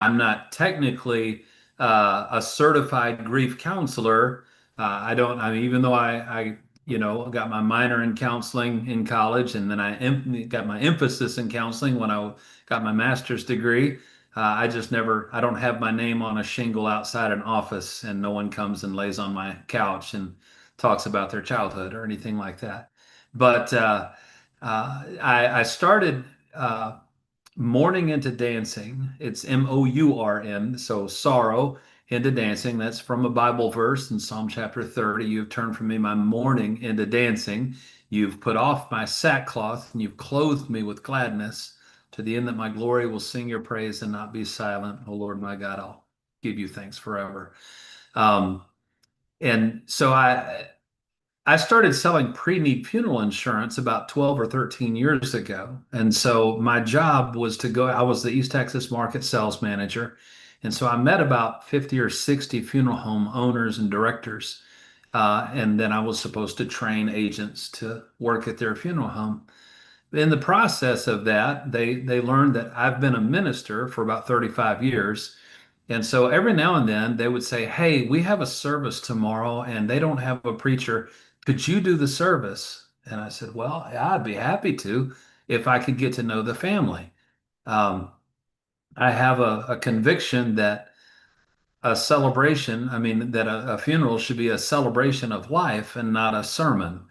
I'm not technically a certified grief counselor. I don't, I mean, even though got my minor in counseling in college, and then got my emphasis in counseling when I got my master's degree. I just never, I don't have my name on a shingle outside an office, and no one comes and lays on my couch and talks about their childhood or anything like that. But I started mourning into dancing. It's Mourn, so sorrow into dancing. That's from a Bible verse in Psalm chapter 30. You've turned from me my mourning into dancing. You've put off my sackcloth and you've clothed me with gladness to the end that my glory will sing your praise and not be silent. O Lord my God, I'll give you thanks forever. Um, and so I started selling pre-need funeral insurance about 12 or 13 years ago. And so my job was to go, I was the East Texas market sales manager. And so I met about 50 or 60 funeral home owners and directors. And then I was supposed to train agents to work at their funeral home. In the process of that, they learned that I've been a minister for about 35 years. And so every now and then they would say, "Hey, we have a service tomorrow and they don't have a preacher. Could you do the service?" And I said, "Well, yeah, I'd be happy to if I could get to know the family." Um, I have a conviction that a celebration, I mean, that a funeral should be a celebration of life and not a sermon.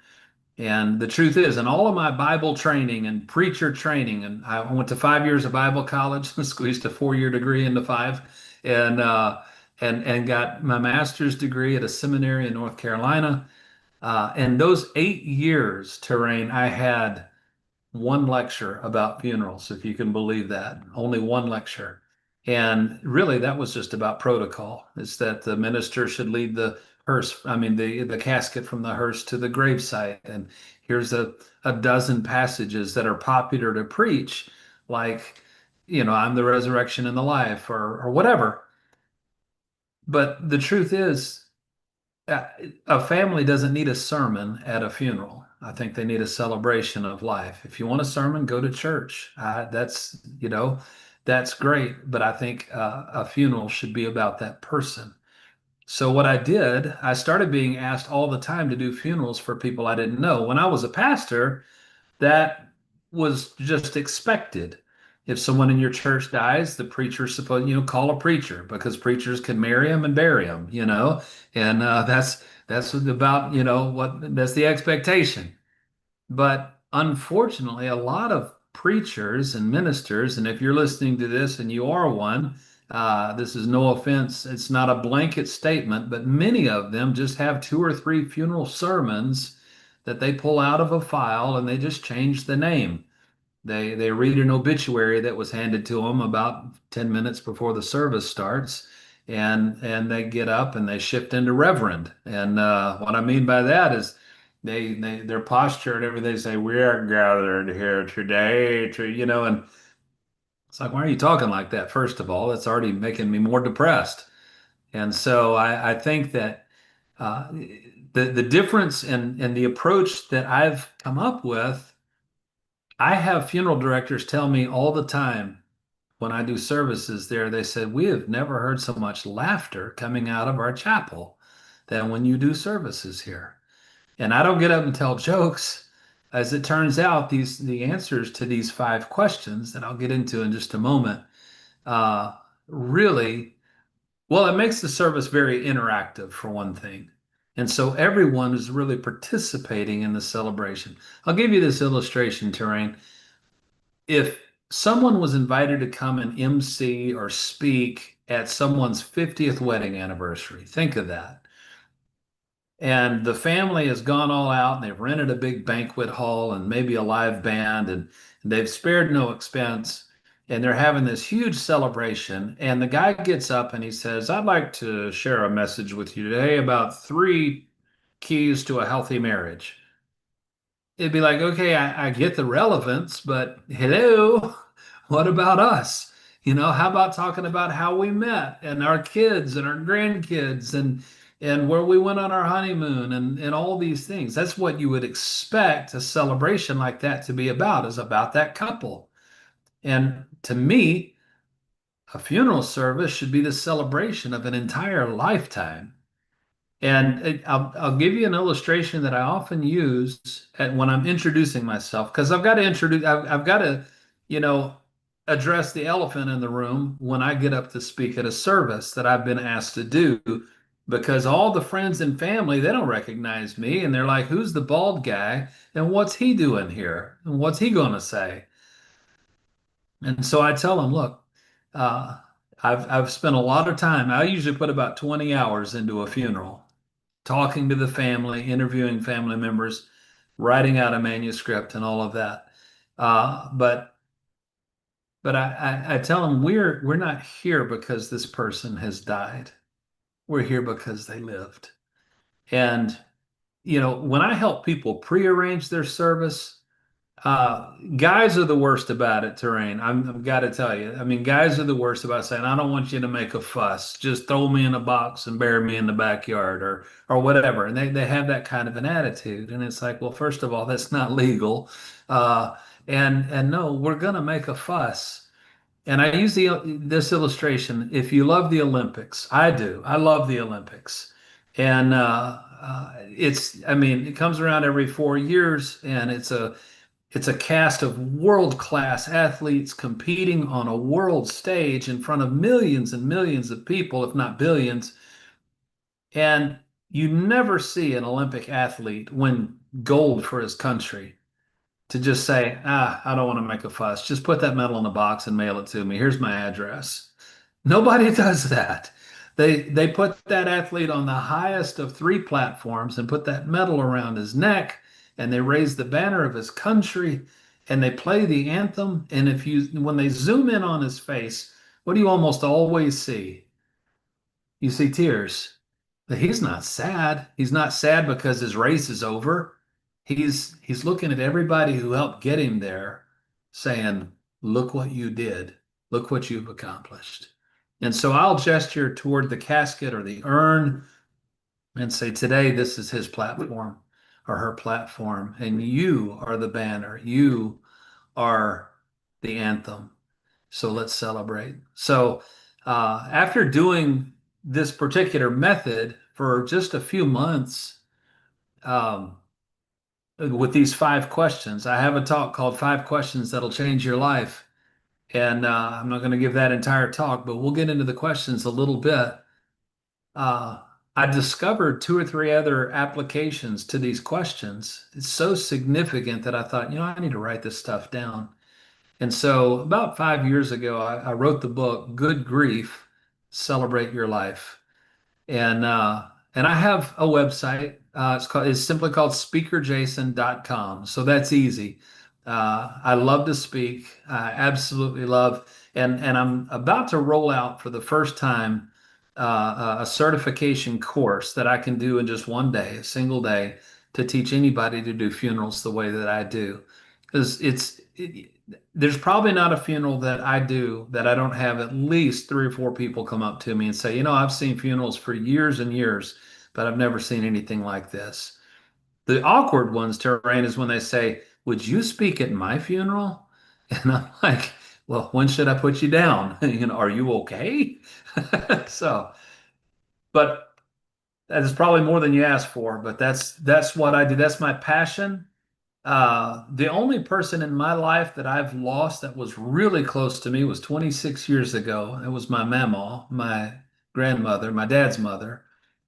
And the truth is, in all of my Bible training and preacher training, and I went to 5 years of Bible college and squeezed a 4 year degree into five, and and got my master's degree at a seminary in North Carolina. And those 8 years, Terrain, I had one lecture about funerals, if you can believe that. Only one lecture. And really, that was just about protocol. It's that the minister should lead the hearse, I mean, the casket from the hearse to the gravesite. And here's a dozen passages that are popular to preach, like, I'm the resurrection and the life, or whatever. But the truth is, uh, a family doesn't need a sermon at a funeral. I think they need a celebration of life. If you want a sermon, go to church. That's great. But I think a funeral should be about that person. So what I did, I started being asked all the time to do funerals for people I didn't know. When I was a pastor, that was just expected. If someone in your church dies, the preacher's supposed, call a preacher because preachers can marry him and bury him, and that's about, what that's the expectation. But unfortunately, a lot of preachers and ministers, and if you're listening to this and you are one, this is no offense. It's not a blanket statement, but many of them just have two or three funeral sermons that they pull out of a file and they just change the name. They read an obituary that was handed to them about 10 minutes before the service starts, and they get up and they shift into reverend. And what I mean by that is their posture and everything, they say, "We are gathered here today to," and it's like, why are you talking like that? First of all, that's already making me more depressed. And so I think that uh, the difference in the approach that I've come up with, I have funeral directors tell me all the time when I do services there, they said, "We have never heard so much laughter coming out of our chapel than when you do services here." And I don't get up and tell jokes. As it turns out, the answers to these five questions that I'll get into in just a moment, uh, really, well, it makes the service very interactive for one thing. And so everyone is really participating in the celebration. I'll give you this illustration, Terrain. If someone was invited to come and MC or speak at someone's 50th wedding anniversary, think of that. And the family has gone all out and they've rented a big banquet hall and maybe a live band, and they've spared no expense. And they're having this huge celebration. And the guy gets up and he says, "I'd like to share a message with you today about three keys to a healthy marriage." It'd be like, okay, I get the relevance, but hello, what about us? How about talking about how we met and our kids and our grandkids and where we went on our honeymoon and all these things. That's what you would expect a celebration like that to be about, is about that couple. And to me, A funeral service should be the celebration of an entire lifetime. And I'll give you an illustration that I often use when I'm introducing myself, because I've got to introduce, I've got to, you know, address the elephant in the room when I get up to speak at a service that I've been asked to do, because all the friends and family, they don't recognize me, and they're like, "Who's the bald guy? And what's he doing here? And what's he going to say?" And so I tell them, "Look, uh, I've spent a lot of time. I usually put about 20 hours into a funeral, talking to the family, interviewing family members, writing out a manuscript, and all of that. But I tell them we're not here because this person has died. We're here because they lived. And when I help people prearrange their service, guys are the worst about it, Terrain. I've got to tell you. I mean, guys are the worst about saying, "I don't want you to make a fuss. Just throw me in a box and bury me in the backyard," or whatever. And they have that kind of an attitude. And it's like, well, first of all, that's not legal. Uh, and no, we're gonna make a fuss. And I use this illustration. If you love the Olympics, I do. I love the Olympics. And I mean, it comes around every 4 years, and it's a cast of world-class athletes competing on a world stage in front of millions and millions of people, if not billions. And you never see an Olympic athlete win gold for his country to just say, I don't want to make a fuss. Just put that medal in a box and mail it to me. Here's my address. Nobody does that. They put that athlete on the highest of three platforms and put that medal around his neck, and they raise the banner of his country, and they play the anthem. And when they zoom in on his face, what do you almost always see? You see tears. But he's not sad. He's not sad because his race is over. He's looking at everybody who helped get him there, saying, "Look what you did. Look what you've accomplished." And so I'll gesture toward the casket or the urn and say, "Today, this is his platform or her platform, and you are the banner. You are the anthem. So let's celebrate." So after doing this particular method for just a few months, um, with these 5 questions, I have a talk called Five Questions That'll Change Your Life. And I'm not going to give that entire talk, but we'll get into the questions a little bit. I discovered two or three other applications to these questions. It's so significant that I thought, I need to write this stuff down. And so about 5 years ago, I wrote the book, Good Grief, Celebrate Your Life. And I have a website. It's simply called speakerjason.com. So that's easy. I love to speak. I absolutely love, and I'm about to roll out for the first time a certification course that I can do in just one day, a single day, to teach anybody to do funerals the way that I do. Because there's probably not a funeral that I do that I don't have at least 3 or 4 people come up to me and say, I've seen funerals for years and years, but I've never seen anything like this. The awkward ones, Terrain, is when they say, "Would you speak at my funeral?" And I'm like, "Well, when should I put you down? Are you okay?" So, but that is probably more than you asked for, but that's what I do. That's my passion. The only person in my life that I've lost that was really close to me was 26 years ago. It was my mama, my grandmother, my dad's mother.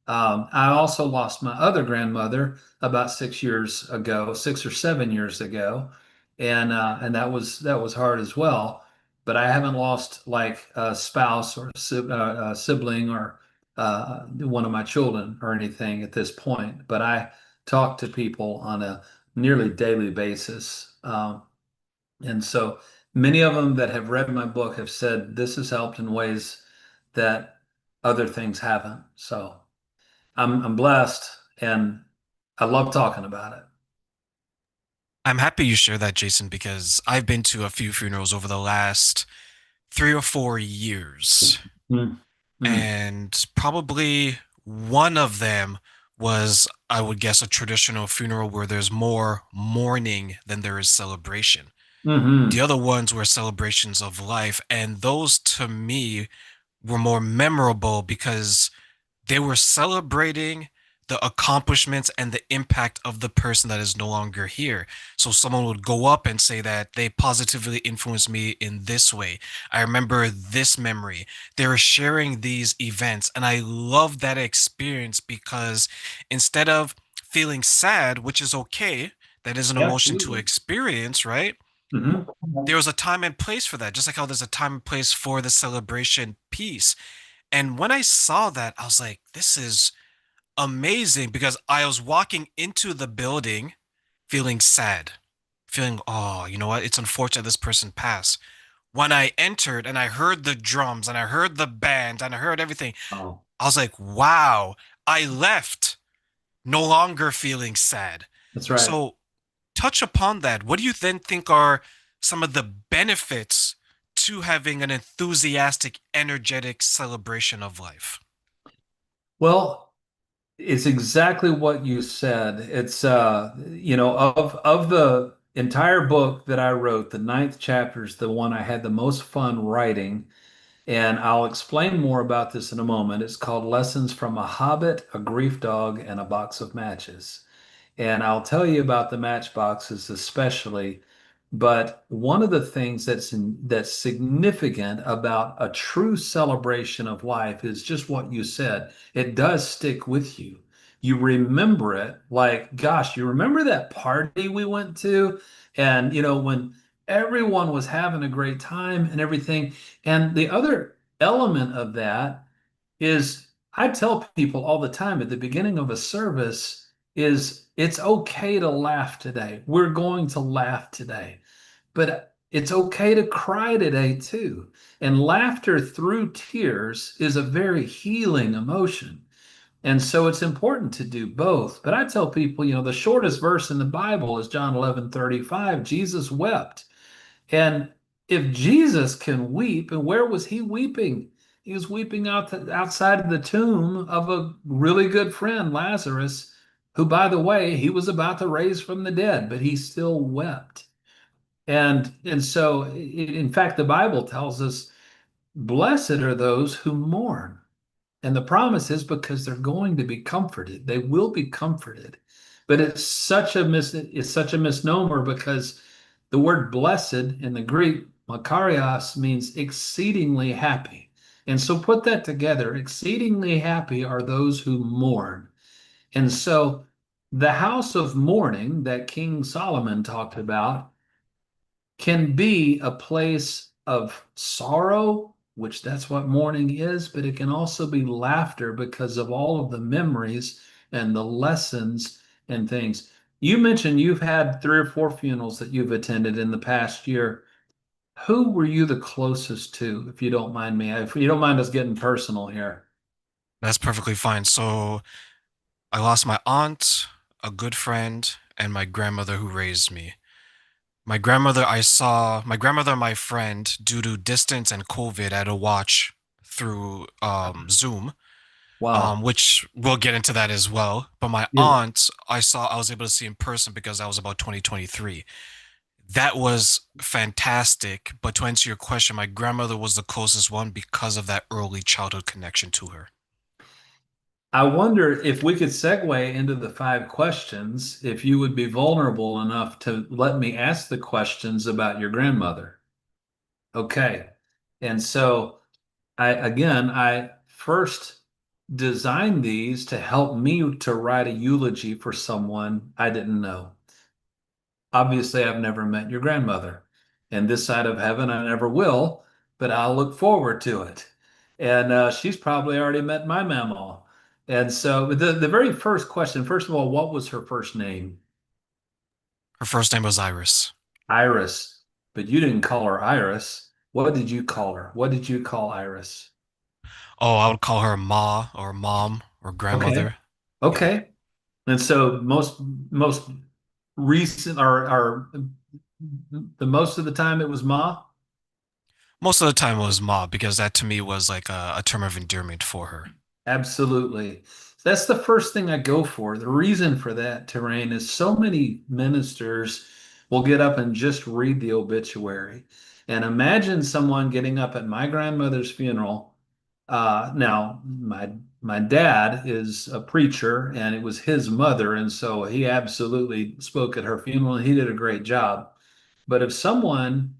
I also lost my other grandmother about 6 years ago, 6 or 7 years ago, and that was hard as well. But I haven't lost like a spouse or a sibling or one of my children or anything at this point. But I talk to people on a nearly daily basis. And so many of them that have read my book have said this has helped in ways that other things haven't. So I'm blessed and I love talking about it. I'm happy you share that, Jason, because I've been to a few funerals over the last 3 or 4 years, Mm, mm. and probably one of them was, I would guess, a traditional funeral where there's more mourning than there is celebration. Hmm. The other ones were celebrations of life, and those to me were more memorable because they were celebrating the accomplishments and the impact of the person that is no longer here. So someone would go up and say that they positively influenced me in this way. I remember this memory. They were sharing these events, and I love that experience because instead of feeling sad, which is okay, that is an emotion to Absolutely. experience, right? Hmm. There was a time and place for that, just like how there's a time and place for the celebration piece. And when I saw that, I was like, this is amazing because I was walking into the building feeling sad, feeling, oh, you know what? It's unfortunate this person passed. When I entered and I heard the drums and I heard the band and I heard everything, Oh, I was like, wow, I left no longer feeling sad. that's right. So, touch upon that. What do you then think are some of the benefits to having an enthusiastic, energetic celebration of life? Well, it's exactly what you said. It's of the entire book that I wrote, the ninth chapter is the one I had the most fun writing, and I'll explain more about this in a moment. It's called Lessons from a Hobbit, a Grief Dog, and a Box of Matches. And I'll tell you about the matchboxes especially. But one of the things that's significant about a true celebration of life is just what you said. It does stick with you. You remember it like, gosh, you remember that party we went to? And, when everyone was having a great time and everything. And the other element of that is I tell people all the time at the beginning of a service is it's okay to laugh today. We're going to laugh today, but it's okay to cry today too. And laughter through tears is a very healing emotion. And so it's important to do both. But I tell people, the shortest verse in the Bible is John 11:35. Jesus wept. And if Jesus can weep, and where was he weeping? He was weeping outside of the tomb of a really good friend, Lazarus, who, by the way, he was about to raise from the dead, but he still wept. And so, in fact, the Bible tells us, blessed are those who mourn. And the promise is because they're going to be comforted. They will be comforted. But it's such a misnomer because the word blessed in the Greek, makarios, means exceedingly happy. And so put that together. Exceedingly happy are those who mourn. And so the house of mourning that King Solomon talked about can be a place of sorrow, which that's what mourning is, but it can also be laughter because of all of the memories and the lessons and things. You mentioned you've had 3 or 4 funerals that you've attended in the past year. Who were you the closest to, if you don't mind me? If you don't mind us getting personal here. That's perfectly fine. So, I lost my aunt, a good friend, and my grandmother who raised me. My grandmother and my friend, due to distance and COVID, I had to watch through Zoom, Wow. which we'll get into that as well. But my Yeah. aunt, I was able to see in person because that was about 2023. That was fantastic. But to answer your question, my grandmother was the closest one because of that early childhood connection to her. I wonder if we could segue into the 5 questions, if you would be vulnerable enough to let me ask the questions about your grandmother. Okay. And so I first designed these to help me to write a eulogy for someone I didn't know. Obviously, I've never met your grandmother, and this side of heaven, I never will, but I'll look forward to it. And she's probably already met my mama. And so the very first question, first of all, what was her first name? Her first name was Iris. Iris, but you didn't call her Iris. What did you call her? What did you call Iris? Oh, I would call her Ma or Mom or Okay. grandmother. Yeah. Okay. And so most recent or the most of the time it was Ma? Most of the time it was Ma because that to me was like a term of endearment for her. Absolutely. That's the first thing I go for. The reason for that, Terrain, is so many ministers will get up and just read the obituary. And imagine someone getting up at my grandmother's funeral. Now, my dad is a preacher, and it was his mother, and so he absolutely spoke at her funeral, and he did a great job. But if someone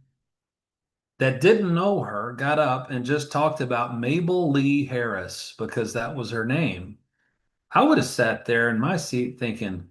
that didn't know her got up and just talked about Mabel Lee Harris because that was her name, I would have sat there in my seat thinking,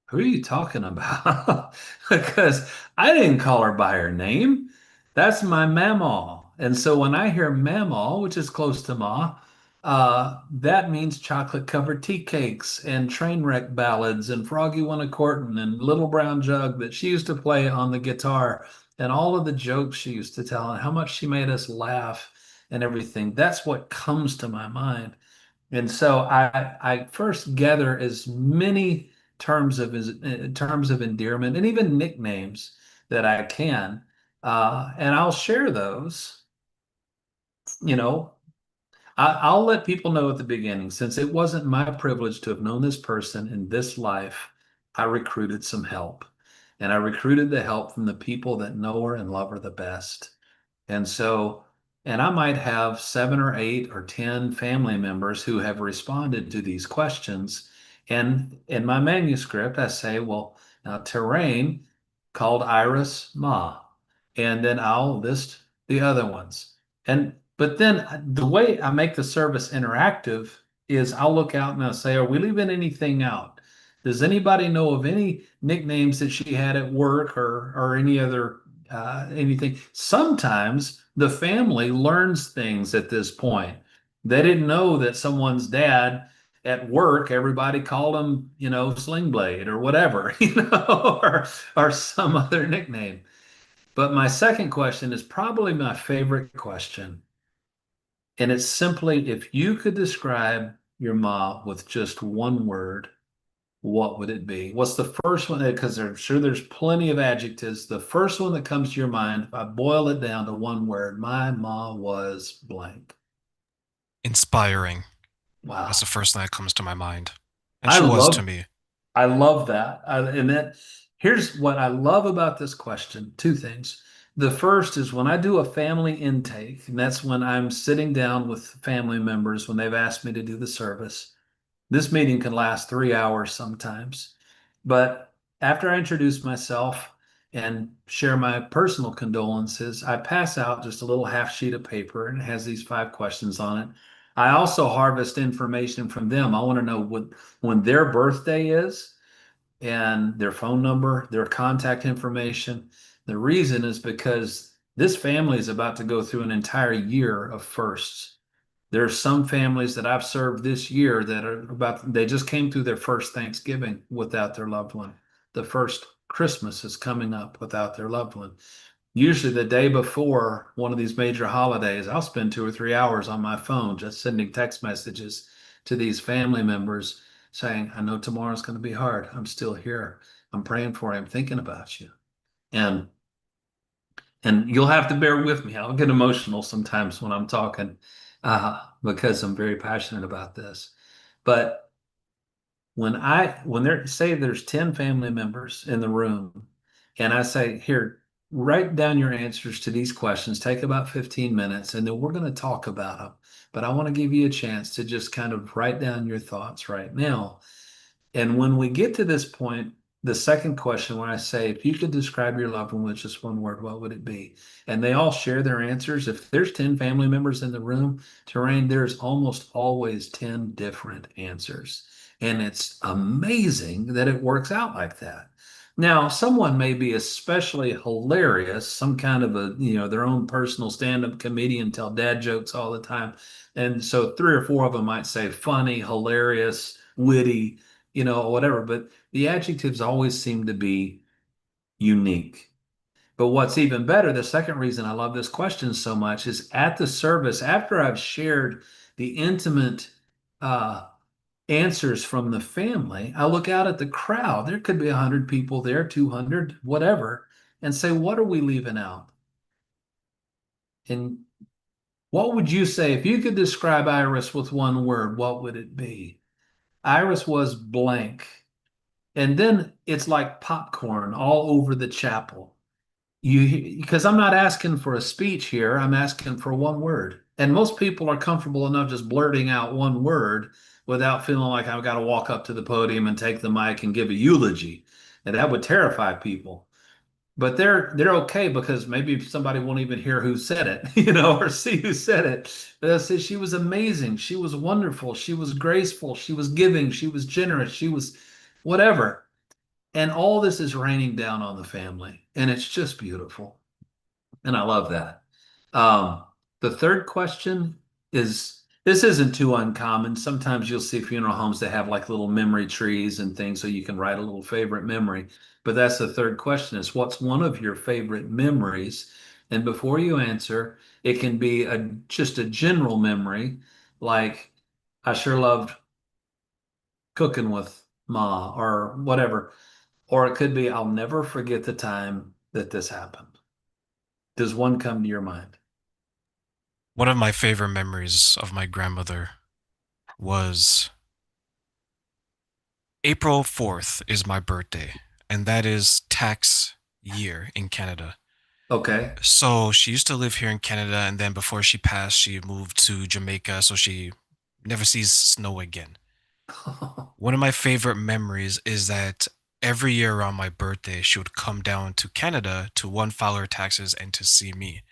who are you talking about? Because I didn't call her by her name. That's my mamaw. And so when I hear mamaw, which is close to ma, that means chocolate covered tea cakes and train wreck ballads and Froggy Won a Courtin' and Little Brown Jug that she used to play on the guitar and all of the jokes she used to tell and how much she made us laugh and everything. That's what comes to my mind. And so I first gather as many terms of endearment and even nicknames that I can, and I'll share those. You know, I'll let people know at the beginning, since it wasn't my privilege to have known this person in this life, I recruited some help, and I recruited the help from the people that know her and love her the best. And so, and I might have 7 or 8 or 10 family members who have responded to these questions. And in my manuscript, I say, well, now Terrain called Iris Ma. And then I'll list the other ones. And but then the way I make the service interactive is I'll look out and I'll say, are we leaving anything out? Does anybody know of any nicknames that she had at work or any other anything? Sometimes the family learns things at this point. They didn't know that someone's dad at work, everybody called him, Sling Blade or whatever, or some other nickname. But my second question is probably my favorite question. And it's simply if you could describe your mom with just one word, what would it be? What's the first one? Because I'm sure there's plenty of adjectives. The first one that comes to your mind, if I boil it down to one word, my mom was blank. Inspiring. That's the Wow. first thing that comes to my mind. And I she was to love me. I love that. And that here's what I love about this question. Two things. The first is when I do a family intake, and that's when I'm sitting down with family members when they've asked me to do the service. This meeting can last 3 hours sometimes. But after I introduce myself and share my personal condolences, I pass out just a little half sheet of paper and it has these 5 questions on it. I also harvest information from them. I want to know when their birthday is and their phone number, their contact information. The reason is because this family is about to go through an entire year of firsts. There are some families that I've served this year that are they just came through their first Thanksgiving without their loved one. The first Christmas is coming up without their loved one. Usually the day before one of these major holidays, I'll spend 2 or 3 hours on my phone just sending text messages to these family members saying, I know tomorrow's going to be hard. I'm still here. I'm praying for you. I'm thinking about you. And and you'll have to bear with me. I'll get emotional sometimes when I'm talking because I'm very passionate about this. But when there say there's 10 family members in the room, and I say, here, write down your answers to these questions, take about 15 minutes, and then we're going to talk about them. But I want to give you a chance to just kind of write down your thoughts right now. And when we get to this point, the second question, when I say, if you could describe your loved one with just one word, what would it be? And they all share their answers. If there's 10 family members in the room, Terrain, there's almost always 10 different answers. And it's amazing that it works out like that. Now, someone may be especially hilarious, some kind of their own personal stand-up comedian, tell dad jokes all the time. And so 3 or 4 of them might say funny, hilarious, witty, whatever. But the adjectives always seem to be unique. But what's even better, the second reason I love this question so much is at the service, after I've shared the intimate answers from the family, I look out at the crowd. There could be 100 people there, 200, whatever, and say, what are we leaving out? And what would you say if you could describe Iris with one word? What would it be? Iris was blank. And then it's like popcorn all over the chapel. Because I'm not asking for a speech here, I'm asking for one word. And most people are comfortable enough just blurting out one word without feeling like I've got to walk up to the podium and take the mic and give a eulogy. And that would terrify people. But they're okay because maybe somebody won't even hear who said it, or see who said it. But I said she was amazing, she was wonderful, she was graceful, she was giving, she was generous, she was whatever. And all this is raining down on the family, and it's just beautiful. And I love that. Um, the third question is this isn't too uncommon. Sometimes you'll see funeral homes that have like little memory trees and things so you can write a little favorite memory. But that's the third question is what's one of your favorite memories? And before you answer, it can be just a general memory, like I sure loved cooking with Ma or whatever. Or it could be I'll never forget the time that this happened. Does one come to your mind? One of my favorite memories of my grandmother was April 4th is my birthday, and that is tax year in Canada. Okay. So she used to live here in Canada, and then before she passed, she moved to Jamaica, so she never sees snow again. One of my favorite memories is that every year around my birthday, she would come down to Canada to one, file her taxes and to see me.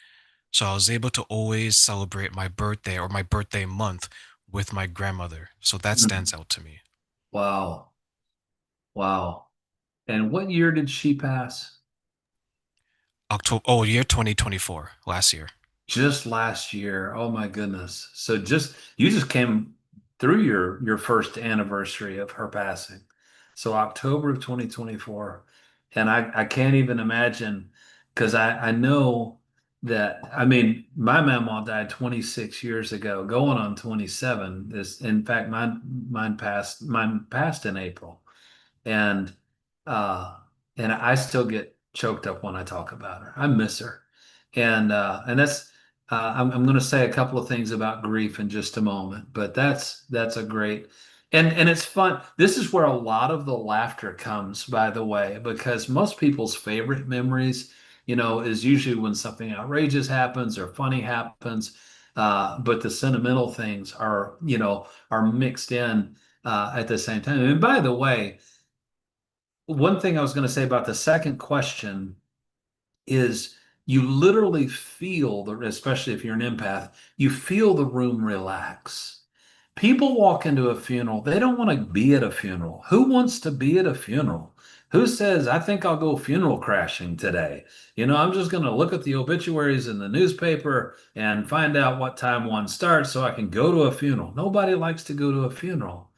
So I was able to always celebrate my birthday or my birthday month with my grandmother. So that stands out to me. Wow. Wow. And what year did she pass? October, oh, year 2024, last year. Just last year. Oh my goodness. So just you just came through your first anniversary of her passing. So October of 2024. And I can't even imagine because I know that I mean my mama died 26 years ago, going on 27. This in fact mine passed in April. And uh and I still get choked up when I talk about her. I miss her. And that's I'm going to say a couple of things about grief in just a moment, but that's a great and it's fun. This is where a lot of the laughter comes, by the way, because most people's favorite memories, is usually when something outrageous happens or funny happens. But the sentimental things are mixed in at the same time. And by the way, one thing I was going to say about the second question is you literally feel especially if you're an empath, you feel the room relax. People walk into a funeral, they don't want to be at a funeral. Who wants to be at a funeral? Who says, I think I'll go funeral crashing today? I'm just going to look at the obituaries in the newspaper and find out what time one starts so I can go to a funeral. Nobody likes to go to a funeral.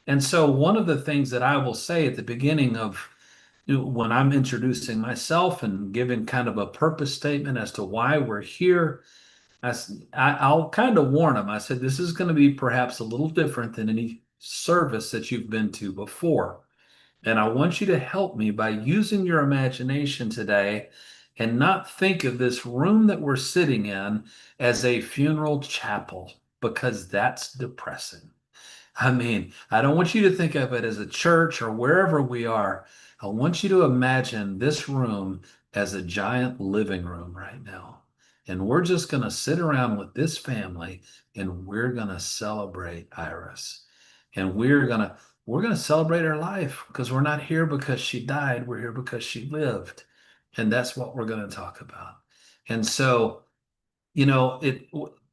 And so, one of the things that I will say at the beginning of when I'm introducing myself and giving kind of a purpose statement as to why we're here, I'll kind of warn them. I said, this is going to be perhaps a little different than any service that you've been to before. And I want you to help me by using your imagination today and not think of this room that we're sitting in as a funeral chapel because that's depressing. I mean, I don't want you to think of it as a church or wherever we are. I want you to imagine this room as a giant living room right now. And we're just going to sit around with this family and we're going to celebrate Iris. And we're going to celebrate her life because we're not here because she died. We're here because she lived. And that's what we're going to talk about. And so it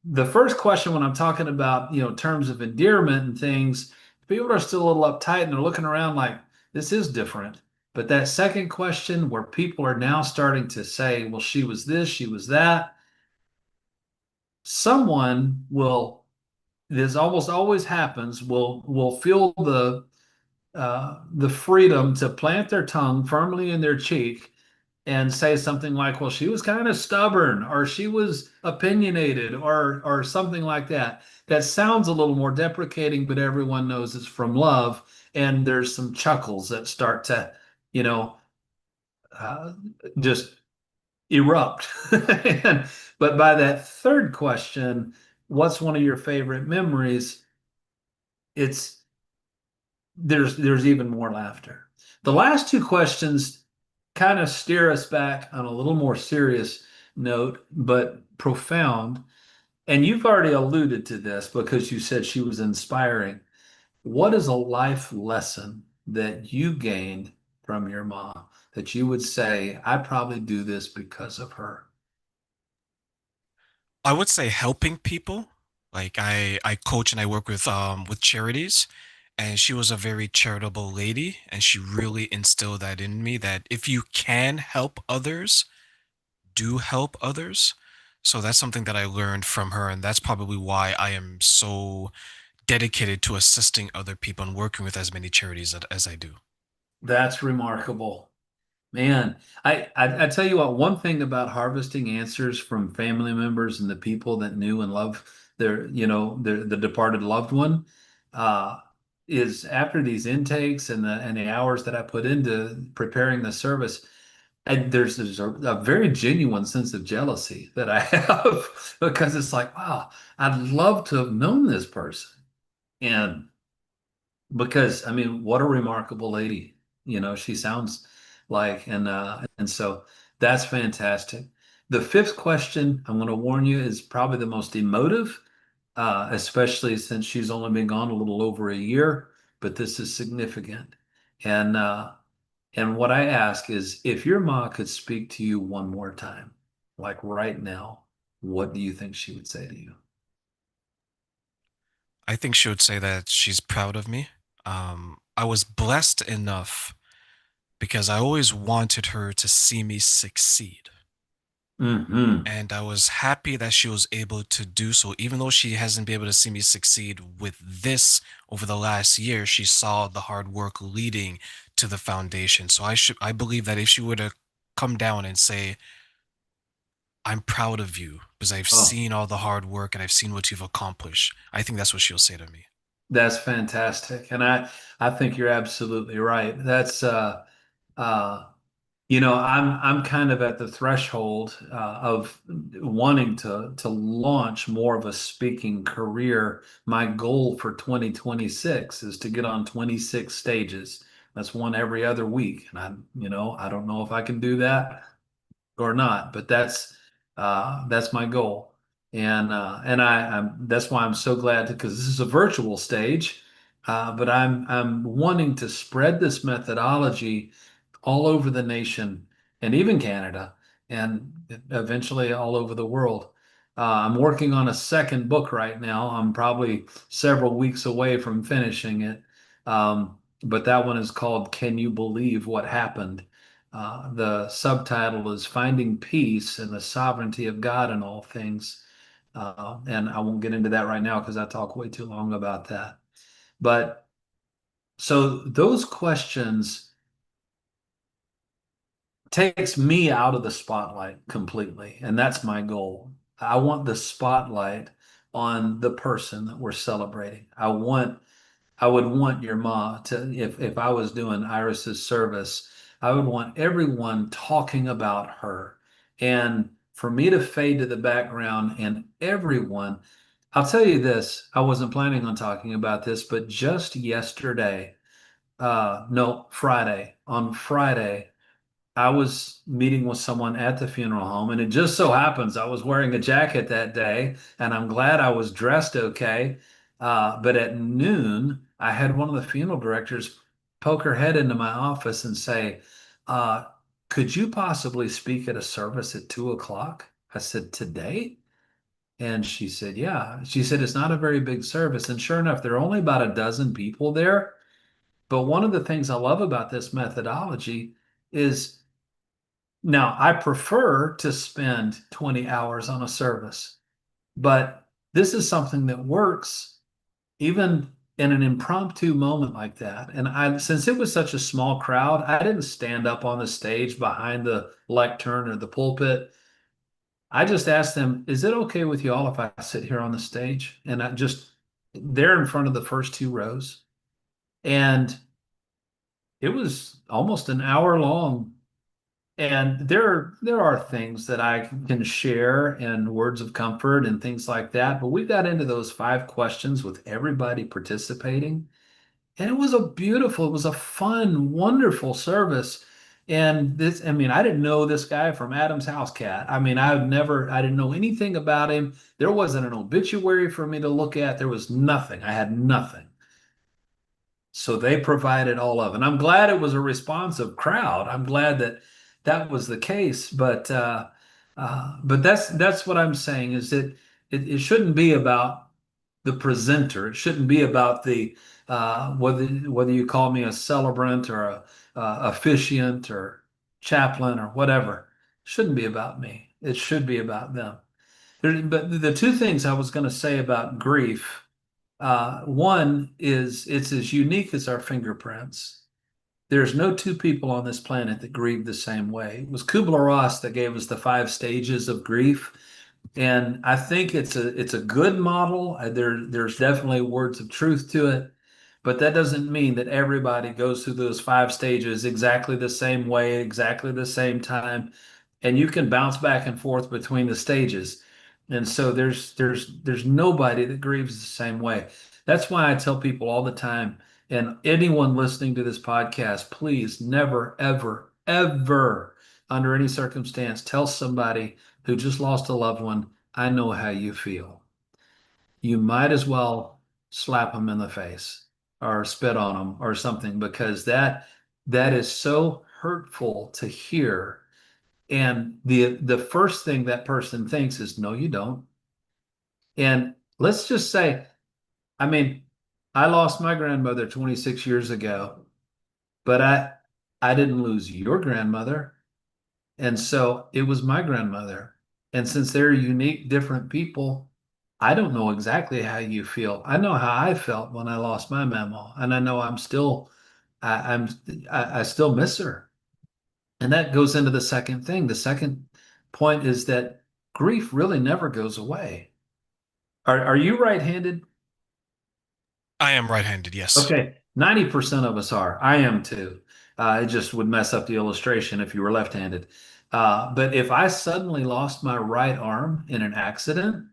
the first question when I'm talking about, terms of endearment and things, people are still a little uptight and they're looking around like this is different. But that second question where people are now starting to say, well, she was this, she was that, someone will, this almost always happens, will feel the freedom to plant their tongue firmly in their cheek and say something like, well, she was kind of stubborn or she was opinionated or something like that. That sounds a little more deprecating, but everyone knows it's from love. And there's some chuckles that start to, you know, uh, just erupt. But by that third question, what's one of your favorite memories? It's there's even more laughter The last two questions kind of steer us back on a little more serious note, but profound. And you've already alluded to this because you said she was inspiring. What is a life lesson that you gained from your mom that you would say, I probably do this because of her? I would say helping people. Like I coach and I work with charities, and she was a very charitable lady, and she really instilled that in me that if you can help others, do help others. So that's something that I learned from her, and that's probably why I am so dedicated to assisting other people and working with as many charities as I do. That's remarkable. Man, I tell you what, one thing about harvesting answers from family members and the people that knew and loved the departed loved one, uh, is after these intakes and the hours that I put into preparing the service, and there's a very genuine sense of jealousy that I have because it's like, wow, I'd love to have known this person. And because I mean, what a remarkable lady. She sounds like, and so that's fantastic. The fifth question, I'm going to warn you, is probably the most emotive, especially since she's only been gone a little over a year, but this is significant. And what I ask is if your mom could speak to you one more time, like right now, what do you think she would say to you? I think she would say that she's proud of me. I was blessed enough because I always wanted her to see me succeed. Hmm. And I was happy that she was able to do so, even though she hasn't been able to see me succeed with this over the last year. She saw the hard work leading to the foundation. So I believe that if she were to come down and say, I'm proud of you because I've Oh, seen all the hard work and I've seen what you've accomplished, I think that's what she'll say to me. that's fantastic. And I think you're absolutely right. That's uh I'm kind of at the threshold of wanting to launch more of a speaking career. My goal for 2026 is to get on 26 stages. That's one every other week. And I don't know if I can do that or not, but that's my goal. And that's why I'm so glad because this is a virtual stage, but I'm wanting to spread this methodology all over the nation and even Canada and eventually all over the world. I'm working on a second book right now. I'm probably several weeks away from finishing it. But that one is called Can You Believe What Happened? The subtitle is Finding Peace and the Sovereignty of God in All Things. And I won't get into that right now because I talk way too long about that. But so those questions takes me out of the spotlight completely. And that's my goal. I want the spotlight on the person that we're celebrating. I would want your ma to, if I was doing Iris's service, I would want everyone talking about her. And for me to fade to the background and everyone, I'll tell you this, I wasn't planning on talking about this, but just yesterday, no, Friday, on Friday, I was meeting with someone at the funeral home, and it just so happens I was wearing a jacket that day, and I'm glad I was dressed okay. But at noon, I had one of the funeral directors poke her head into my office and say, uh, "Could you possibly speak at a service at 2 o'clock?" I said, "Today?" And she said, "Yeah." She said, "It's not a very big service." And sure enough, there are only about a dozen people there. But one of the things I love about this methodology is now, I prefer to spend 20 hours on a service, but this is something that works even in an impromptu moment like that. And since it was such a small crowd, I didn't stand up on the stage behind the lectern or the pulpit. I just asked them, is it okay with you all if I sit here on the stage? And I just, there in front of the first two rows. And it was almost an hour long. And there are things that I can share and words of comfort and things like that. But we got into those five questions with everybody participating. And it was a fun, wonderful service. And this, I mean, I didn't know this guy from Adam's House Cat. I mean, I didn't know anything about him. There wasn't an obituary for me to look at. There was nothing. I had nothing. So they provided all of it. And I'm glad it was a responsive crowd. I'm glad that that was the case. But that's what I'm saying is that it shouldn't be about the presenter. It shouldn't be about the whether you call me a celebrant or a officiant or chaplain or whatever. It shouldn't be about me. It should be about them. But the two things I was going to say about grief, one is it's as unique as our fingerprints. There's no two people on this planet that grieve the same way. It was Kubler-Ross that gave us the 5 stages of grief, and I think it's a good model. There's definitely words of truth to it, but that doesn't mean that everybody goes through those 5 stages exactly the same way, exactly the same time, and you can bounce back and forth between the stages. And so there's nobody that grieves the same way. That's why I tell people all the time, and anyone listening to this podcast, please never, ever, ever, under any circumstance, tell somebody who just lost a loved one, I know how you feel. You might as well slap them in the face or spit on them or something because that is so hurtful to hear. And the first thing that person thinks is, no, you don't. And let's just say, I mean, I lost my grandmother 26 years ago, but I didn't lose your grandmother. And so it was my grandmother. And since they're unique, different people, I don't know exactly how you feel. I know how I felt when I lost my mama, and I know I'm I still miss her. And that goes into the second thing. The second point is that grief really never goes away. Are you right-handed? I am right-handed, yes. Okay, 90% of us are. I am too. It just would mess up the illustration if you were left-handed. But if I suddenly lost my right arm in an accident,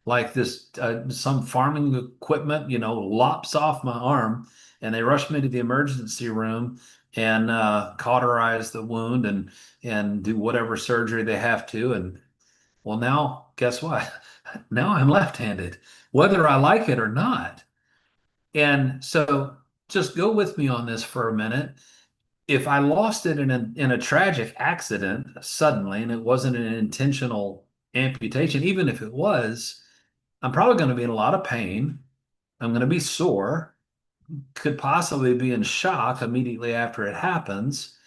like this, some farming equipment, lops off my arm, and they rush me to the emergency room and cauterize the wound and do whatever surgery they have to. And well, now guess what? Now I'm left-handed, whether I like it or not. And so just go with me on this for a minute. If I lost it in a tragic accident suddenly, and it wasn't an intentional amputation, even if it was, I'm probably going to be in a lot of pain. I'm going to be sore, could possibly be in shock immediately after it happens.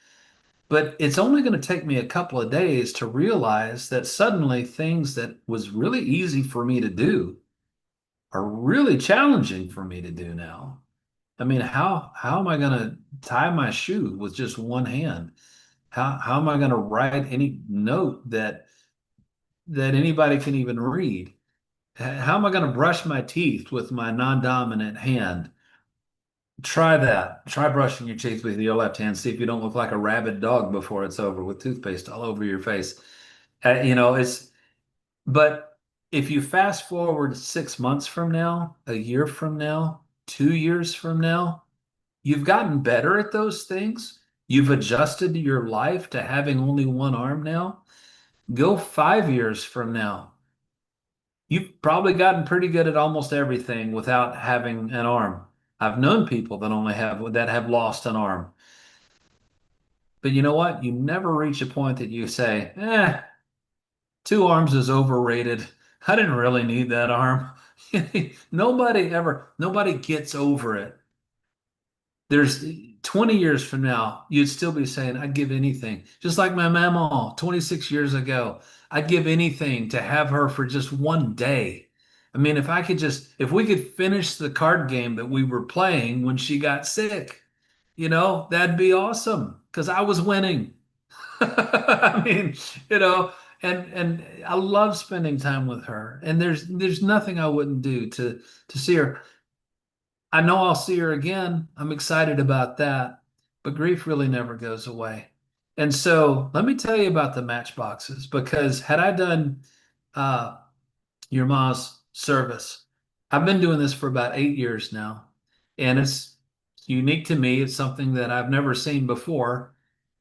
But it's only going to take me a couple of days to realize that suddenly things that was really easy for me to do are really challenging for me to do now. I mean, how am I going to tie my shoe with just one hand? How am I going to write any note that anybody can even read? How am I going to brush my teeth with my non-dominant hand? Try that. Try brushing your teeth with your left hand. See if you don't look like a rabid dog before it's over with toothpaste all over your face. It's but if you fast forward 6 months from now, a year from now, 2 years from now, you've gotten better at those things. You've adjusted your life to having only one arm now. Go 5 years from now. You've probably gotten pretty good at almost everything without having an arm. I've known people that have lost an arm. But you know what? You never reach a point that you say, 2 arms is overrated. I didn't really need that arm. Nobody gets over it. There's 20 years from now, you'd still be saying, I'd give anything. Just like my mama 26 years ago, I'd give anything to have her for just one day. I mean, if we could finish the card game that we were playing when she got sick, that'd be awesome because I was winning. I mean, you know, and I love spending time with her. And there's nothing I wouldn't do to see her. I know I'll see her again. I'm excited about that. But grief really never goes away. And so let me tell you about the matchboxes because had I done uh, your mom's service, I've been doing this for about 8 years now, and it's unique to me. It's something that I've never seen before,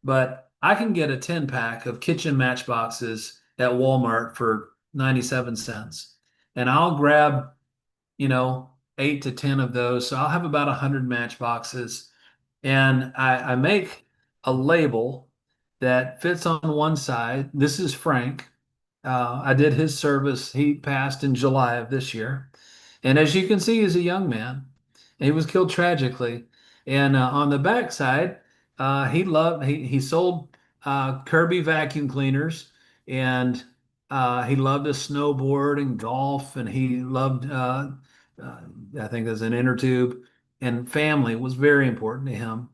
but I can get a 10 pack of kitchen matchboxes at Walmart for 97 cents. And I'll grab, you know, 8 to 10 of those. So I'll have about 100 matchboxes. And I make a label that fits on one side. This is Frank. I did his service. He passed in July of this year. And as you can see, he's a young man. He was killed tragically. And on the backside, he sold Kirby vacuum cleaners, and he loved to snowboard and golf, and he loved uh, I think there's an inner tube, and family was very important to him.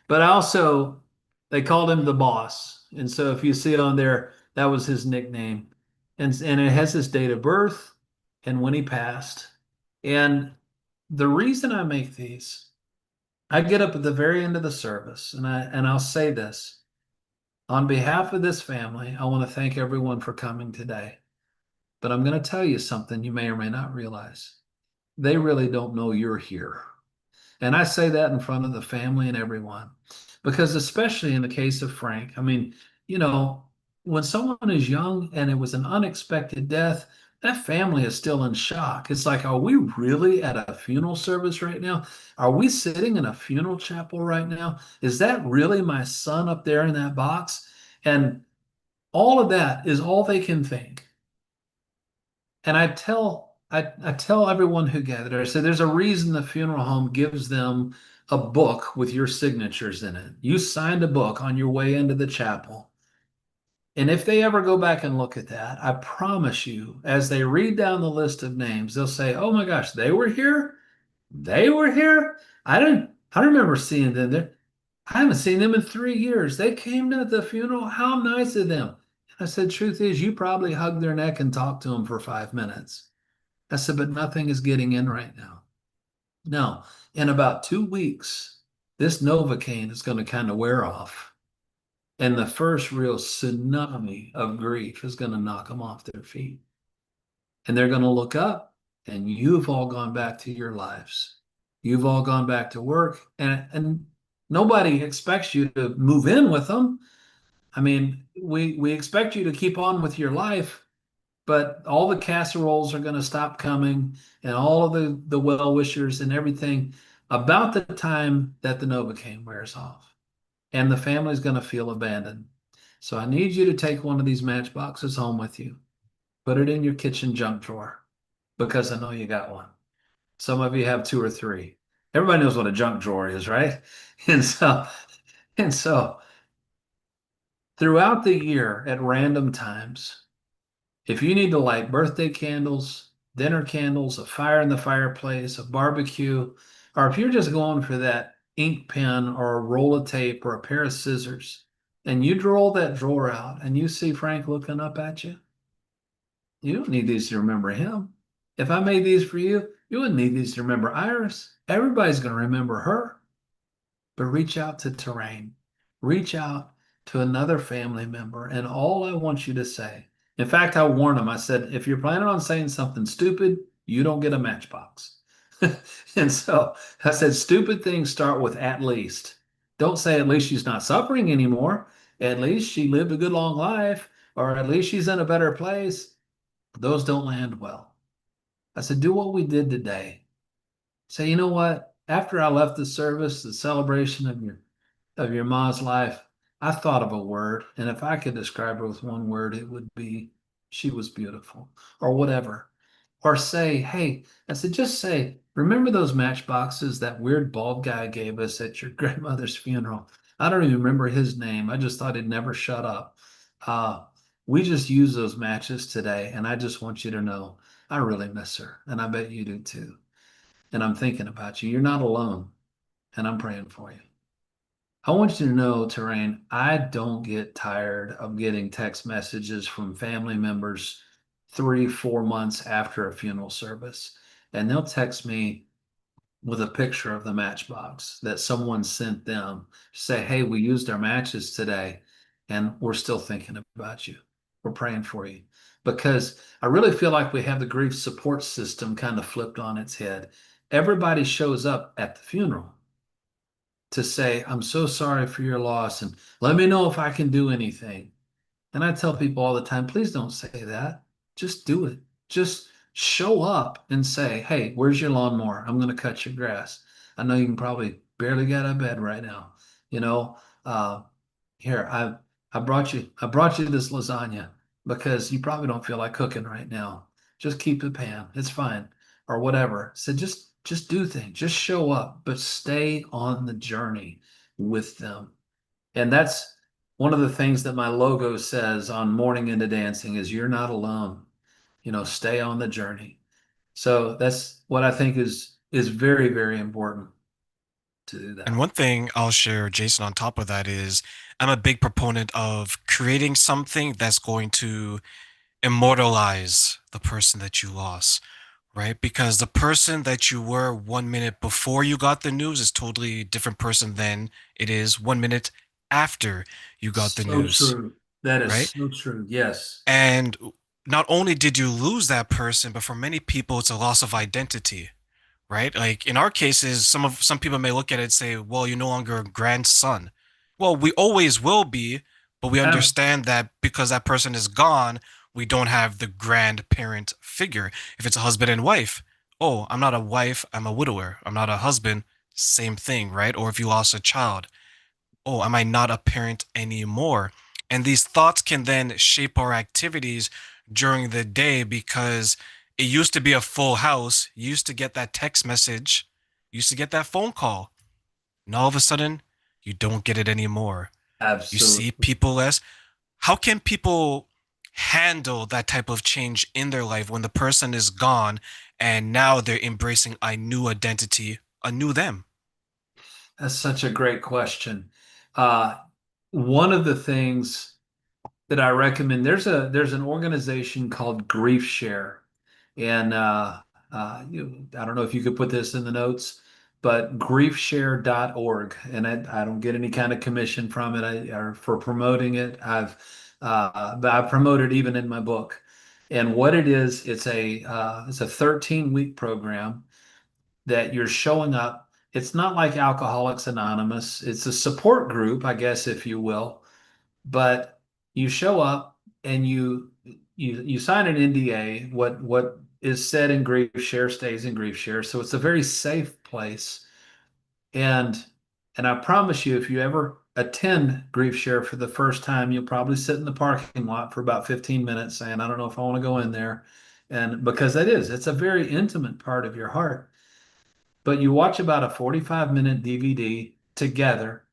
But also, they called him the boss. And so if you see it on there, that was his nickname. And it has his date of birth and when he passed. And the reason I make these, I get up at the very end of the service and I'll say this. On behalf of this family, I want to thank everyone for coming today. But I'm going to tell you something you may or may not realize. They really don't know you're here. And I say that in front of the family and everyone, because especially in the case of Frank, I mean, you know, when someone is young and it was an unexpected death, that family is still in shock. It's like, are we really at a funeral service right now? Are we sitting in a funeral chapel right now? Is that really my son up there in that box? And all of that is all they can think. And I tell everyone who gathered, I said, there's a reason the funeral home gives them a book with your signatures in it. You signed a book on your way into the chapel. And if they ever go back and look at that, I promise you, as they read down the list of names, they'll say, oh my gosh, they were here? They were here? I remember seeing them there. I haven't seen them in 3 years. They came to the funeral. How nice of them. And I said, truth is, you probably hugged their neck and talked to them for 5 minutes. I said, but nothing is getting in right now. No, in about 2 weeks, this Novocaine is going to kind of wear off. And the first real tsunami of grief is going to knock them off their feet. And they're going to look up, and you've all gone back to your lives. You've all gone back to work, and nobody expects you to move in with them. I mean, we expect you to keep on with your life, but all the casseroles are going to stop coming, and all of the well wishers and everything about the time that the Novocaine wears off, and the family's going to feel abandoned. So I need you to take one of these matchboxes home with you, put it in your kitchen junk drawer, because I know you got one. Some of you have two or three. Everybody knows what a junk drawer is, right? And so, and so throughout the year at random times, if you need to light birthday candles, dinner candles, a fire in the fireplace, a barbecue, or if you're just going for that ink pen or a roll of tape or a pair of scissors, and you roll that drawer out and you see Frank looking up at you, you don't need these to remember him. If I made these for you, you wouldn't need these to remember Iris. Everybody's going to remember her. But reach out to Terrain. Reach out to another family member. And all I want you to say, in fact, I warned them. I said, if you're planning on saying something stupid, you don't get a matchbox. And so I said, stupid things start with at least. Don't say at least she's not suffering anymore. At least she lived a good long life, or at least she's in a better place. Those don't land well. I said, do what we did today. Say, you know what? After I left the service, the celebration of your mom's life, I thought of a word, and if I could describe her with one word, it would be she was beautiful, or whatever. Or say, hey, I said, just say, remember those matchboxes that weird bald guy gave us at your grandmother's funeral? I don't even remember his name. I just thought he'd never shut up. Uh, we just used those matches today, and I just want you to know I really miss her, and I bet you do too. And I'm thinking about you. You're not alone, and I'm praying for you. I want you to know, Terrain, I don't get tired of getting text messages from family members 3, 4 months after a funeral service. And they'll text me with a picture of the matchbox that someone sent them. Say, hey, we used our matches today, and we're still thinking about you. We're praying for you. Because I really feel like we have the grief support system kind of flipped on its head. Everybody shows up at the funeral, to say, I'm so sorry for your loss and let me know if I can do anything. And I tell people all the time, please don't say that. Just do it. Just show up and say, hey, where's your lawnmower? I'm going to cut your grass. I know you can probably barely get out of bed right now. You know, uh, here, I brought you this lasagna because you probably don't feel like cooking right now. Just keep the pan. It's fine. Or whatever. So just do things. Just show up, but stay on the journey with them. And that's one of the things that my logo says on Morning into Dancing is you're not alone. Stay on the journey. So that's what I think is very, very important to do And that. one thing I'll share, Jason, on top of that is I'm a big proponent of creating something that's going to immortalize the person that you lost, right? Because the person that you were 1 minute before you got the news is totally different person than it is 1 minute after you got the So news, true. That is right? so true. Yes. And not only did you lose that person, but for many people, it's a loss of identity, right? Like in our cases, some people may look at it and say, "Well, you're no longer a grandson." Well, we always will be, but we Ab- understand that because that person is gone, we don't have the grandparent figure. If it's a husband and wife, oh, I'm not a wife, I'm a widower. I'm not a husband, same thing, right? Or if you lost a child, oh, am I not a parent anymore? And these thoughts can then shape our activities during the day because it used to be a full house. You used to get that text message, you used to get that phone call. And all of a sudden, you don't get it anymore. You see Absolutely. people less. How can people handle that type of change in their life when the person is gone and now they're embracing a new identity, a new them? That's such a great question. Uh, One of the things that I recommend, there's an organization called Grief Share. And I don't know if you could put this in the notes, but griefshare.org. And I don't get any kind of commission from it or for promoting it. But I promote it even in my book. And what it is, it's a 13-week program that you're showing up. It's not like Alcoholics Anonymous. It's a support group, I guess, if you will, but you show up and you sign an NDA. What is said in Grief Share stays in Grief Share, so it's a very safe place. And and I promise you, if you ever attend Grief Share for the first time, you'll probably sit in the parking lot for about 15 minutes saying, I don't know if I want to go in there. And because it's a very intimate part of your heart. But you watch about a 45-minute DVD together,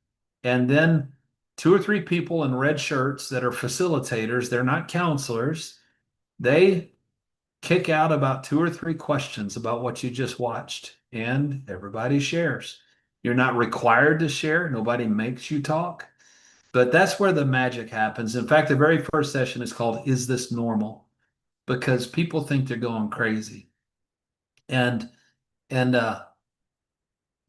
and then two or three people in red shirts that are facilitators, they're not counselors, they kick out about two or three questions about what you just watched, and everybody shares. You're not required to share, nobody makes you talk, but that's where the magic happens. In fact, the very first session is called Is This Normal? Because people think they're going crazy. And and uh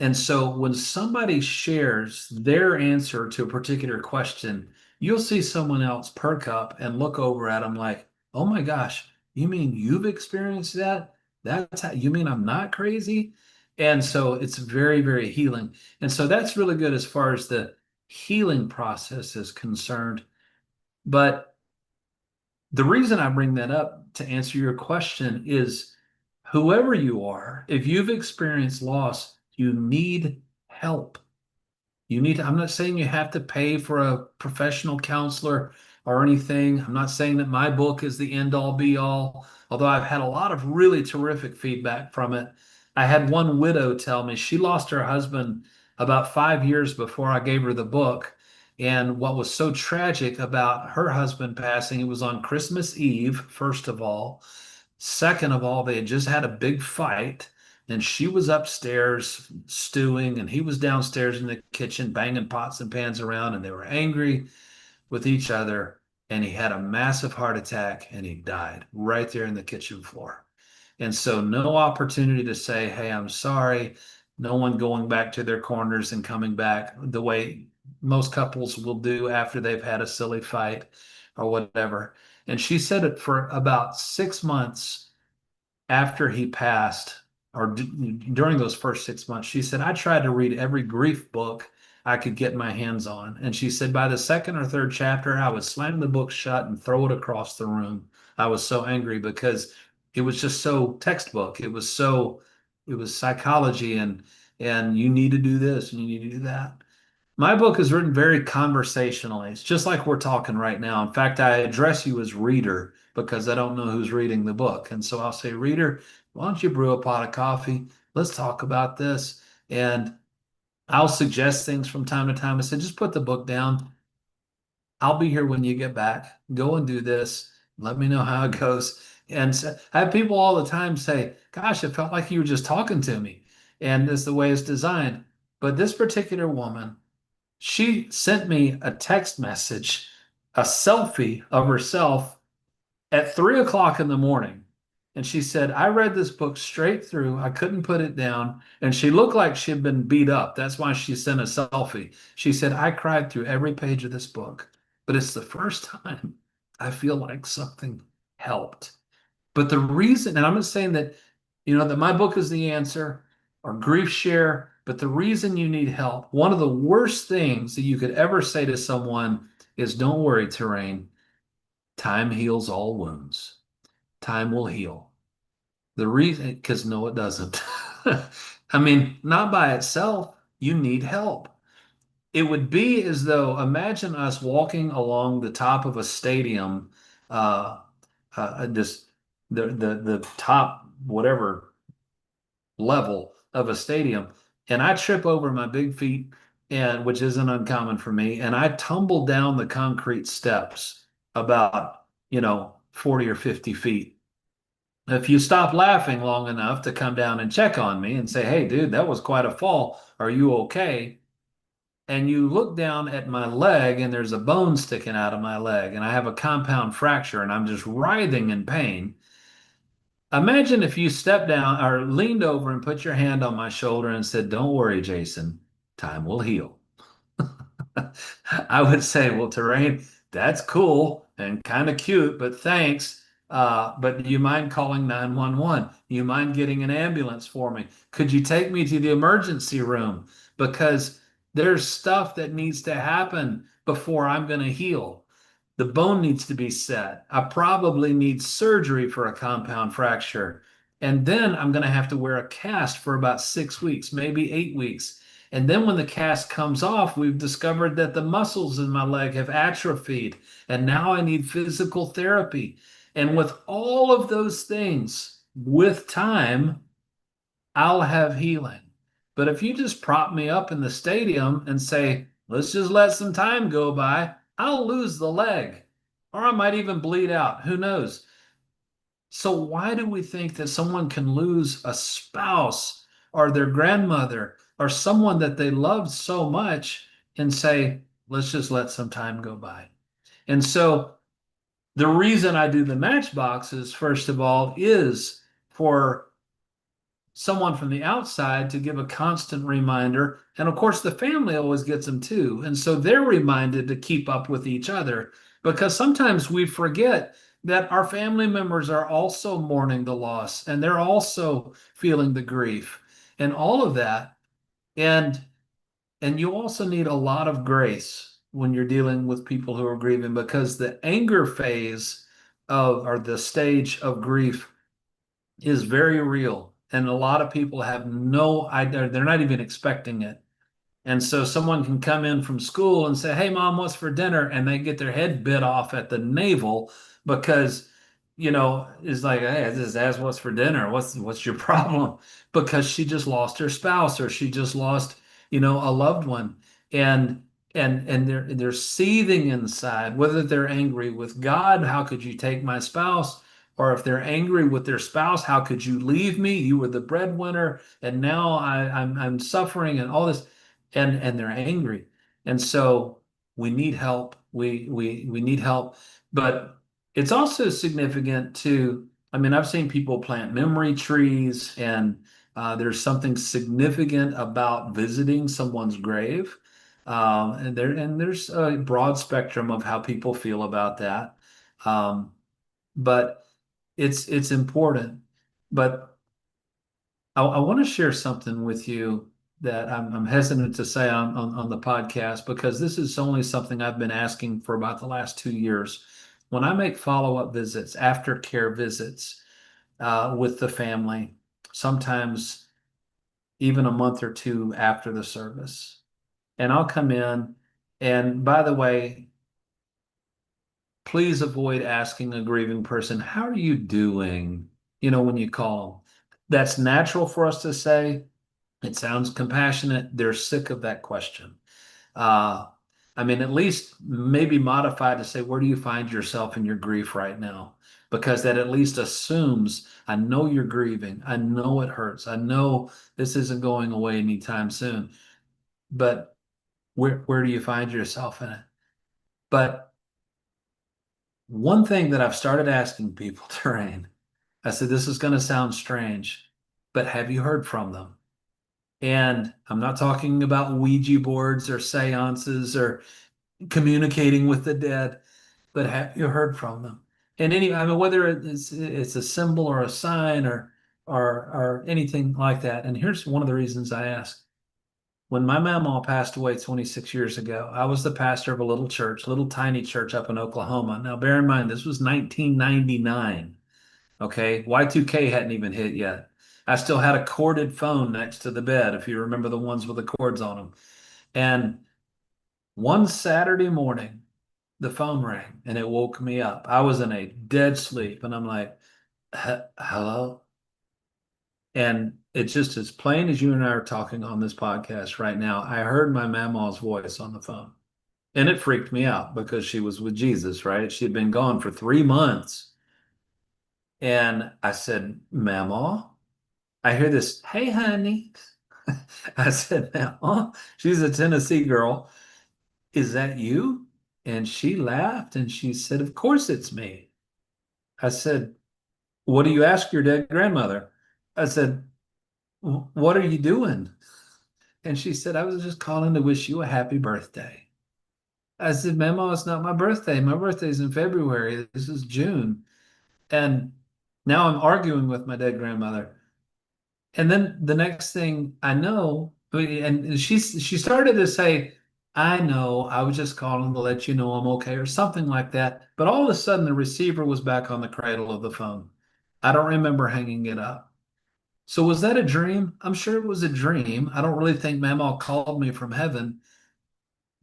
And so when somebody shares their answer to a particular question, you'll see someone else perk up and look over at them like, oh my gosh, you mean you've experienced that? That's how you mean I'm not crazy? And so it's very, very healing. And so that's really good as far as the healing process is concerned. But the reason I bring that up to answer your question is whoever you are, if you've experienced loss, you need help. I'm not saying you have to pay for a professional counselor or anything. I'm not saying that my book is the end all be all, although I've had a lot of really terrific feedback from it. I had one widow tell me she lost her husband about 5 years before I gave her the book. And what was so tragic about her husband passing, it was on Christmas Eve, first of all. Second of all, they had just had a big fight, and she was upstairs stewing, and he was downstairs in the kitchen banging pots and pans around, and they were angry with each other. And he had a massive heart attack and he died right there in the kitchen floor. And so, no opportunity to say, hey, I'm sorry. No one going back to their corners and coming back the way most couples will do after they've had a silly fight or whatever. And she said it for about 6 months after he passed. during those first 6 months, she said, I tried to read every grief book I could get my hands on. And she said, by the second or third chapter, I would slam the book shut and throw it across the room. I was so angry because it was just so textbook. It was psychology and you need to do this and you need to do that. My book is written very conversationally. It's just like we're talking right now. In fact, I address you as reader because I don't know who's reading the book. And so I'll say, reader, why don't you brew a pot of coffee? Let's talk about this. And I'll suggest things from time to time. I said, just put the book down. I'll be here when you get back. Go and do this. Let me know how it goes. And so I have people all the time say, gosh, it felt like you were just talking to me. And that's the way it's designed. But this particular woman, she sent me a text message, a selfie of herself at 3 o'clock in the morning. And she said, I read this book straight through. I couldn't put it down. And she looked like she'd been beat up. That's why she sent a selfie. She said, I cried through every page of this book, but it's the first time I feel like something helped. But the reason, and I'm not saying that, that my book is the answer or grief share, but the reason you need help, one of the worst things that you could ever say to someone is, don't worry, Terrain, time heals all wounds. Time will heal. The reason, because no, it doesn't. I mean, not by itself. You need help. It would be as though, imagine us walking along the top of a stadium, uh, just the top whatever level of a stadium, and I trip over my big feet, and which isn't uncommon for me, and I tumble down the concrete steps about 40 or 50 feet. If you stop laughing long enough to come down and check on me and say, hey, dude, that was quite a fall. Are you okay? And you look down at my leg and there's a bone sticking out of my leg and I have a compound fracture and I'm just writhing in pain. Imagine if you stepped down or leaned over and put your hand on my shoulder and said, don't worry, Jason, time will heal. I would say, well, Terrain, that's cool and kind of cute, but thanks. But do you mind calling 911? You mind getting an ambulance for me? Could you take me to the emergency room? Because there's stuff that needs to happen before I'm going to heal. The bone needs to be set. I probably need surgery for a compound fracture. And then I'm going to have to wear a cast for about 6 weeks, maybe 8 weeks. And then when the cast comes off, we've discovered that the muscles in my leg have atrophied. And now I need physical therapy. And with all of those things, with time, I'll have healing. But if you just prop me up in the stadium and say, let's just let some time go by, I'll lose the leg. Or I might even bleed out. Who knows? So, why do we think that someone can lose a spouse or their grandmother or someone that they loved so much and say, let's just let some time go by? And so, the reason I do the matchboxes, first of all, is for someone from the outside to give a constant reminder. And of course, the family always gets them too. And so they're reminded to keep up with each other because sometimes we forget that our family members are also mourning the loss and they're also feeling the grief and all of that. And you also need a lot of grace when you're dealing with people who are grieving because the anger phase of or the stage of grief is very real. And a lot of people have no idea, they're not even expecting it. And so someone can come in from school and say, hey, mom, what's for dinner? And they get their head bit off at the navel because, it's like, hey, just ask what's for dinner. What's your problem? Because she just lost her spouse or she just lost, a loved one. And they're seething inside, whether they're angry with God, how could you take my spouse? Or if they're angry with their spouse, how could you leave me? You were the breadwinner, and now I'm suffering and all this and they're angry. And so we need help. We need help. But it's also significant to, I mean, I've seen people plant memory trees, and there's something significant about visiting someone's grave. There's a broad spectrum of how people feel about that. But it's important. But I want to share something with you that I'm hesitant to say on the podcast because this is only something I've been asking for about the last 2 years. When I make follow-up visits, aftercare visits with the family, sometimes even a month or two after the service, and I'll come in, and by the way, please avoid asking a grieving person, "How are you doing?" When you call them. That's natural for us to say. It sounds compassionate. They're sick of that question. Uh, I mean, at least maybe modify to say, where do you find yourself in your grief right now? Because that at least assumes, I know you're grieving. I know it hurts. I know this isn't going away anytime soon. But where do you find yourself in it? But one thing that I've started asking people, Terrain, I said, this is going to sound strange, but have you heard from them? And I'm not talking about Ouija boards or seances or communicating with the dead, but have you heard from them? And I mean, whether it's a symbol or a sign or anything like that. And here's one of the reasons I ask. When my mama passed away 26 years ago, I was the pastor of a little church, little tiny church up in Oklahoma. Now, bear in mind, this was 1999. Okay, Y2K hadn't even hit yet. I still had a corded phone next to the bed, if you remember the ones with the cords on them. And one Saturday morning, the phone rang and it woke me up. I was in a dead sleep, and I'm like, hello? And it's just as plain as you and I are talking on this podcast right now. I heard my mama's voice on the phone, and it freaked me out because she was with Jesus, right? She had been gone for 3 months. And I said, Mama, I hear this, hey, honey. I said, Mama, she's a Tennessee girl. Is that you? And she laughed and she said, of course it's me. I said, what do you ask your dead grandmother? I said, what are you doing? And she said, I was just calling to wish you a happy birthday. I said, Mama, it's not my birthday. My birthday's in February. This is June. And now I'm arguing with my dead grandmother. And then the next thing I know, and she started to say, I know, I was just calling to let you know I'm okay, or something like that. But all of a sudden, the receiver was back on the cradle of the phone. I don't remember hanging it up. So was that a dream? I'm sure it was a dream. I don't really think Mama called me from heaven,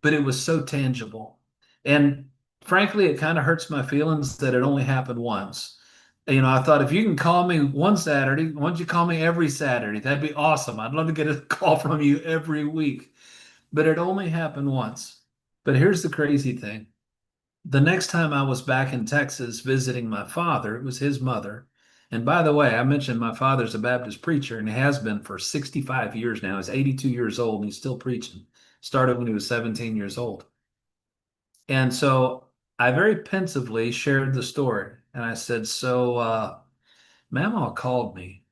but it was so tangible. And frankly, it kind of hurts my feelings that it only happened once. I thought if you can call me one Saturday, why don't you call me every Saturday? That'd be awesome. I'd love to get a call from you every week. But it only happened once. But here's the crazy thing. The next time I was back in Texas visiting my father, it was his mother. And by the way, I mentioned my father's a Baptist preacher and he has been for 65 years now. He's 82 years old and he's still preaching. Started when he was 17 years old. And so I very pensively shared the story. And I said, so Mama called me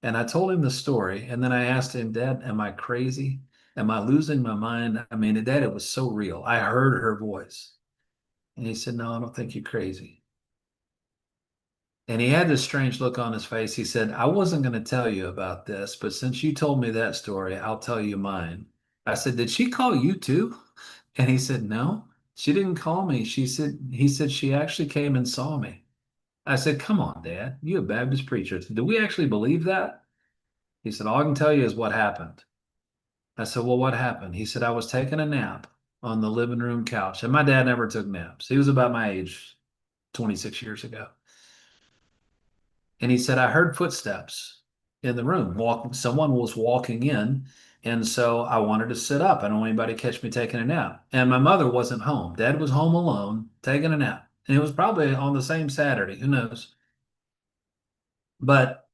and I told him the story. And then I asked him, Dad, am I crazy? Am I losing my mind? I mean, Dad, it was so real. I heard her voice. And he said, no, I don't think you're crazy. And he had this strange look on his face. He said, I wasn't going to tell you about this, but since you told me that story, I'll tell you mine. I said, did she call you too? And he said, no, she didn't call me. He said, she actually came and saw me. I said, come on, Dad, you a Baptist preacher. Do we actually believe that? He said, all I can tell you is what happened. I said, well, what happened? He said, I was taking a nap on the living room couch. And my dad never took naps. He was about my age 26 years ago. And he said, I heard footsteps in the room. Someone was walking in. And so I wanted to sit up. I don't want anybody to catch me taking a nap. And my mother wasn't home. Dad was home alone, taking a nap. And it was probably on the same Saturday. Who knows? But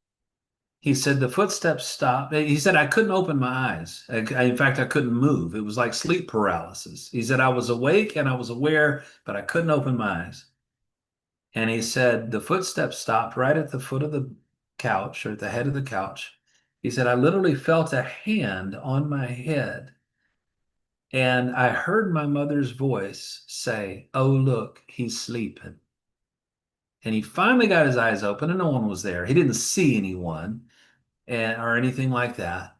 he said the footsteps stopped. He said I couldn't open my eyes. In fact, I couldn't move. It was like sleep paralysis. He said I was awake and I was aware, but I couldn't open my eyes. And he said the footsteps stopped right at the foot of the couch or at the head of the couch. He said, I literally felt a hand on my head. And I heard my mother's voice say, oh, look, he's sleeping. And he finally got his eyes open and no one was there. He didn't see anyone. and or anything like that.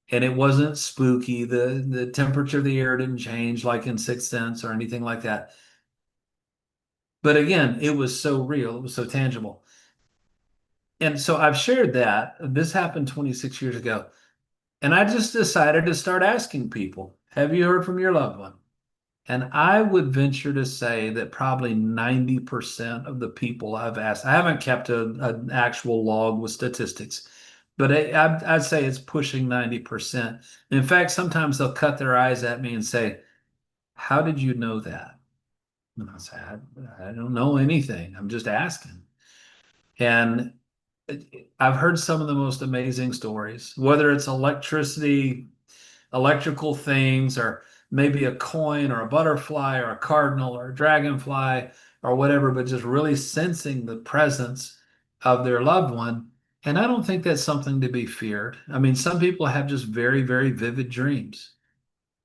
And it wasn't spooky. The temperature of the air didn't change like in Sixth Sense or anything like that. But again, it was so real, it was so tangible. And so I've shared that. This happened 26 years ago. And I just decided to start asking people, have you heard from your loved one? And I would venture to say that probably 90% of the people I've asked, I haven't kept an actual log with statistics, but I'd say it's pushing 90%. In fact, sometimes they'll cut their eyes at me and say, how did you know that? And I say, I don't know anything. I'm just asking. And I've heard some of the most amazing stories, whether it's electricity, electrical things, or maybe a coin or a butterfly or a cardinal or a dragonfly or whatever, but just really sensing the presence of their loved one. And I don't think that's something to be feared. I mean, some people have just very, very vivid dreams.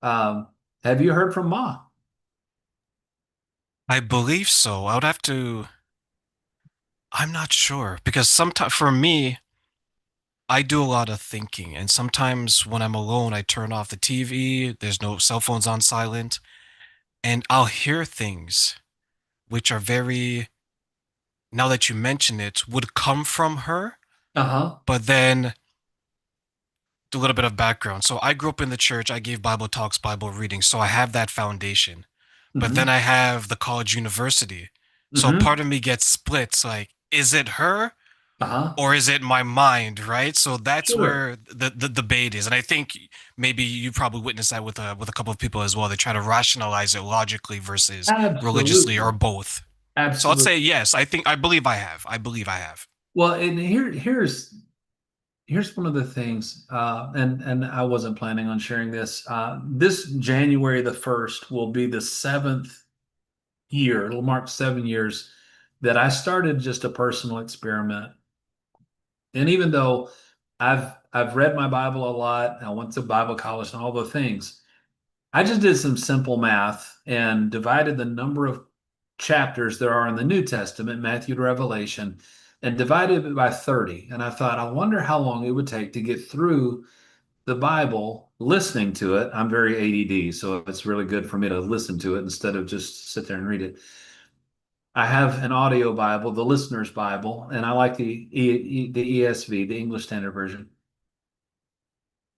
Um, have you heard from Ma? I believe so. I would have to, I'm not sure because sometimes for me, I do a lot of thinking, and sometimes when I'm alone, I turn off the TV, there's no cell phones on silent, and I'll hear things which are very, now that you mention it, would come from her, Uh-huh. but then a little bit of background. So I grew up in the church, I gave Bible talks, Bible readings, so I have that foundation. But then Hmm. I have the college university. So Hmm. part of me gets split. It's like, is it her Uh-huh. or is it my mind, right? So that's Sure. where the debate is. And I think maybe you probably witnessed that with a couple of people as well. They try to rationalize it logically versus religiously or Absolutely. both. So I'd say Absolutely. yes. I believe I have. I believe I have. Well, and here's one of the things, and I wasn't planning on sharing this. This January the 1st will be the seventh year. It'll mark 7 years that I started just a personal experiment. And even though I've read my Bible a lot, I went to Bible college and all the things, I just did some simple math and divided the number of chapters there are in the New Testament, Matthew to Revelation, and divided it by 30. And I thought, I wonder how long it would take to get through the Bible listening to it. I'm very ADD, so it's really good for me to listen to it instead of just sit there and read it. I have an audio Bible, the Listener's Bible, and I like the ESV, the English Standard Version.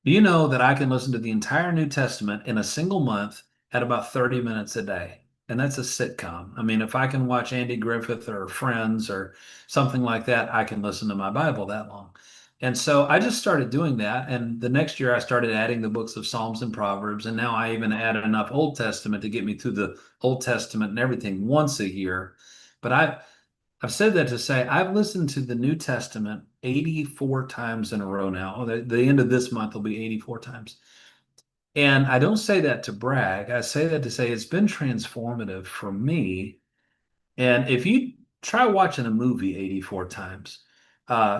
Do you know that I can listen to the entire New Testament in a single month at about 30 minutes a day? And that's a sitcom. I mean, if I can watch Andy Griffith or Friends or something like that, I can listen to my Bible that long. And so I just started doing that. And the next year I started adding the books of Psalms and Proverbs. And now I even added enough Old Testament to get me through the Old Testament and everything once a year. But I've said that to say I've listened to the New Testament 84 times in a row now. The end of this month will be 84 times. And I don't say that to brag. I say that to say it's been transformative for me. And if you try watching a movie 84 times,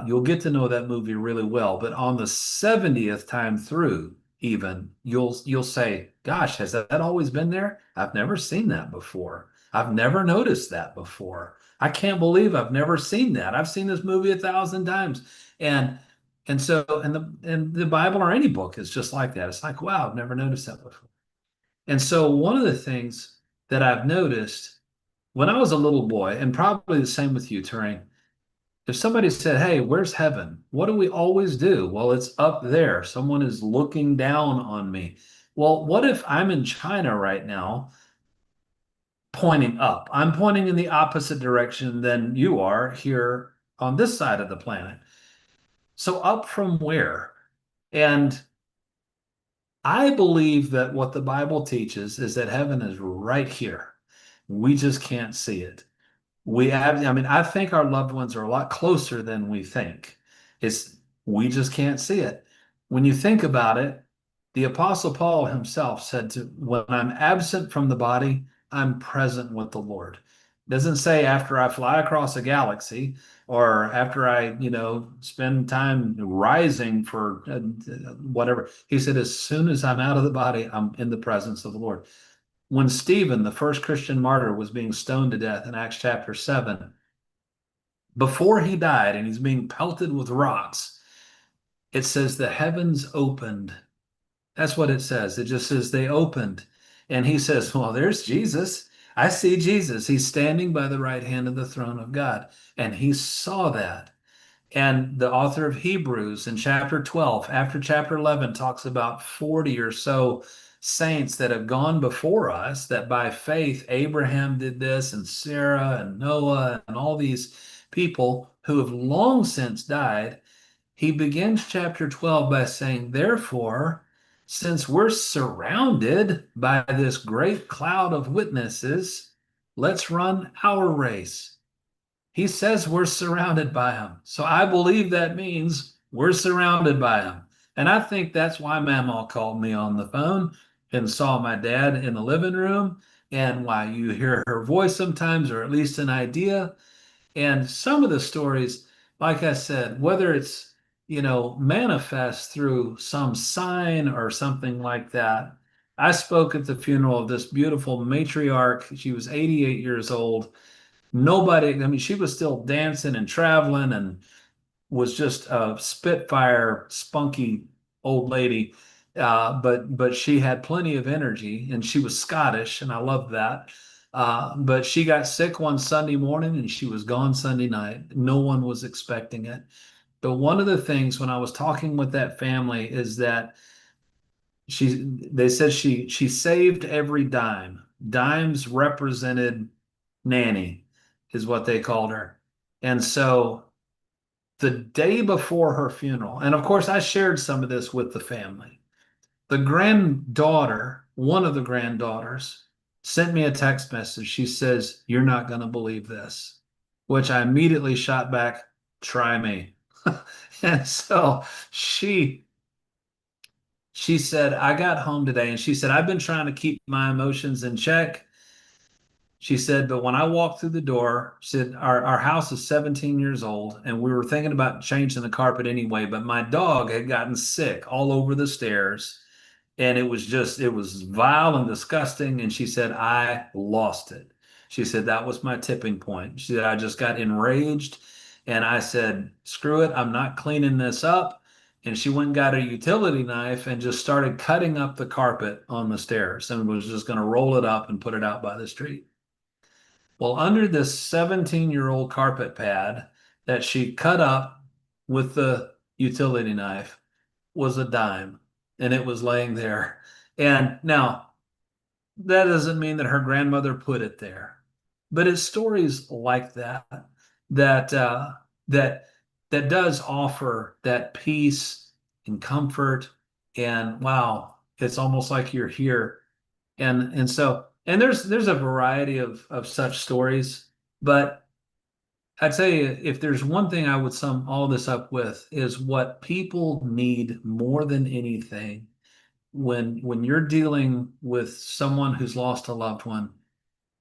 you'll get to know that movie really well. But on the 70th time through, even you'll say, "Gosh, has that always been there? I've never seen that before. I've never noticed that before. I can't believe I've never seen that. I've seen this movie 1,000 times." And and the Bible or any book is just like that. It's like, wow, I've never noticed that before. And so one of the things that I've noticed when I was a little boy, and probably the same with you, Turing, if somebody said, "Hey, where's heaven?" What do we always do? Well, it's up there. Someone is looking down on me. Well, what if I'm in China right now, pointing up? I'm pointing in the opposite direction than you are here on this side of the planet. So, up from where? And I believe that what the Bible teaches is that heaven is right here. We just can't see it. I mean, I think our loved ones are a lot closer than we think. It's, we just can't see it. When you think about it, the Apostle Paul himself said to, when I'm absent from the body, I'm present with the Lord. It doesn't say after I fly across a galaxy or after I, spend time rising for whatever. He said, as soon as I'm out of the body, I'm in the presence of the Lord. When Stephen, the first Christian martyr, was being stoned to death in Acts chapter 7, before he died and he's being pelted with rocks, It says the heavens opened. That's what it says. It just says they opened. And he says, well, there's Jesus. I see Jesus. He's standing by the right hand of the throne of God. And he saw that. And the author of Hebrews in chapter 12, after chapter 11, talks about 40 or so saints that have gone before us, that by faith, Abraham did this, and Sarah, and Noah, and all these people who have long since died. He begins chapter 12 by saying, therefore, since we're surrounded by this great cloud of witnesses, let's run our race. He says we're surrounded by him. So I believe that means we're surrounded by him. And I think that's why Mama called me on the phone and saw my dad in the living room, and why you hear her voice sometimes, or at least an idea. And some of the stories, like I said, whether it's, manifest through some sign or something like that. I spoke at the funeral of this beautiful matriarch. She was 88 years old. Nobody, I mean, she was still dancing and traveling, and was just a spitfire, spunky old lady. But she had plenty of energy, and she was Scottish, and I loved that. But she got sick one Sunday morning, and she was gone Sunday night. No one was expecting it. But one of the things when I was talking with that family is that they said she saved every dime. Dimes represented Nanny, is what they called her. And so the day before her funeral, and of course I shared some of this with the family, the granddaughter, one of the granddaughters, sent me a text message. She says, "You're not going to believe this," which I immediately shot back, "Try me." And so she said, "I got home today," and she said, "I've been trying to keep my emotions in check." She said, "But when I walked through the door," she said, our house is 17 years old, and we were thinking about changing the carpet anyway, but my dog had gotten sick all over the stairs, and it was vile and disgusting." And she said, "I lost it." She said, "That was my tipping point." She said, "I just got enraged, and I said, screw it, I'm not cleaning this up." And she went and got a utility knife and just started cutting up the carpet on the stairs, and was just going to roll it up and put it out by the street. Well, under this 17-year-old carpet pad that she cut up with the utility knife was a dime, and it was laying there. And now that doesn't mean that her grandmother put it there, but it's stories like that that that that does offer that peace and comfort. And wow, it's almost like you're here. And there's a variety of such stories, but I'd say if there's one thing I would sum all this up with, is what people need more than anything when you're dealing with someone who's lost a loved one.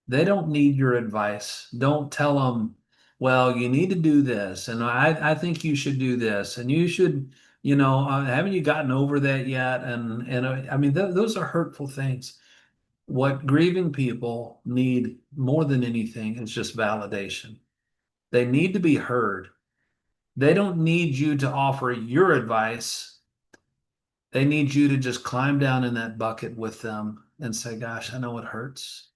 They don't need your advice. Don't tell them, well, you need to do this, and I think you should do this, and you should, haven't you gotten over that yet? And I mean, those are hurtful things. What grieving people need more than anything is just validation. They need to be heard. They don't need you to offer your advice. They need you to just climb down in that bucket with them and say, "Gosh, I know it hurts."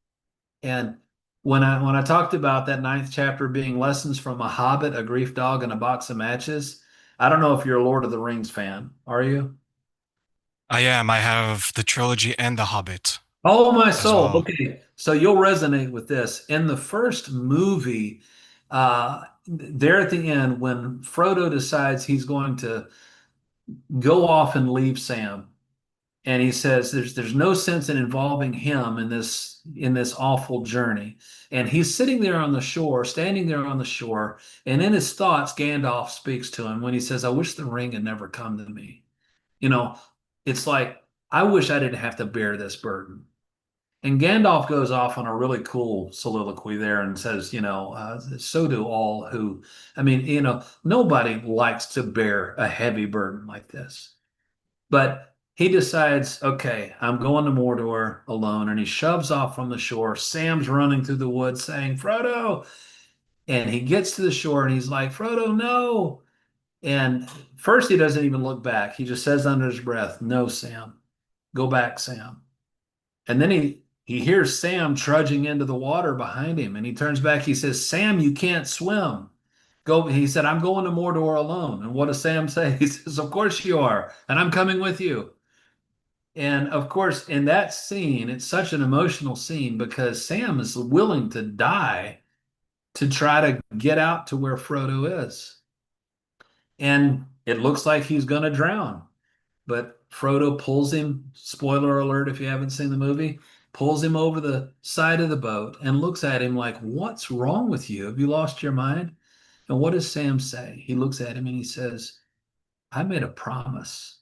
And when I talked about that ninth chapter being lessons from a hobbit, a grief dog, and a box of matches, I don't know if you're a Lord of the Rings fan. Are you? I am. I have the trilogy and The Hobbit Oh, my as soul. well. Okay. So you'll resonate with this. In the first movie, there at the end, when Frodo decides he's going to go off and leave Sam, and he says there's no sense in involving him in this awful journey. And he's sitting there on the shore, standing there on the shore, and in his thoughts, Gandalf speaks to him when he says, "I wish the ring had never come to me." You know, it's like, I wish I didn't have to bear this burden. And Gandalf goes off on a really cool soliloquy there and says, so do all who, I mean, nobody likes to bear a heavy burden like this. But he decides, okay, I'm going to Mordor alone. And he shoves off from the shore. Sam's running through the woods saying, "Frodo." And he gets to the shore and he's like, "Frodo, no." And first, he doesn't even look back. He just says under his breath, "No, Sam, go back, Sam." And then he hears Sam trudging into the water behind him, and he turns back. He says, "Sam, you can't swim." Go. He said, "I'm going to Mordor alone." And what does Sam say? He says, "Of course you are, and I'm coming with you." And of course, in that scene, it's such an emotional scene because Sam is willing to die to try to get out to where Frodo is. And it looks like he's going to drown. But Frodo pulls him, spoiler alert if you haven't seen the movie, pulls him over the side of the boat and looks at him like, "What's wrong with you? Have you lost your mind?" And what does Sam say? He looks at him and he says, "I made a promise."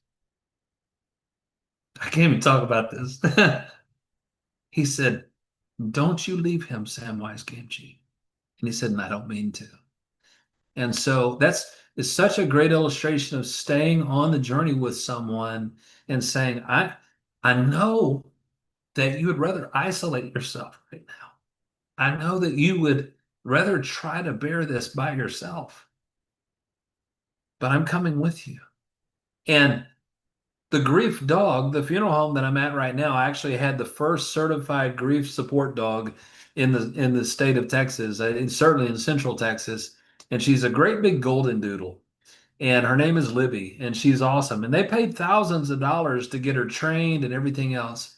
I can't even talk about this. He said, "Don't you leave him, Samwise Gamgee." And he said, "And I don't mean to." And so that's is such a great illustration of staying on the journey with someone and saying, I know that you would rather isolate yourself right now. I know that you would rather try to bear this by yourself, but I'm coming with you." And the grief dog, the funeral home that I'm at right now, I actually had the first certified grief support dog in the state of Texas, and certainly in Central Texas. And she's a great big golden doodle. And her name is Libby, and she's awesome. And they paid thousands of dollars to get her trained and everything else.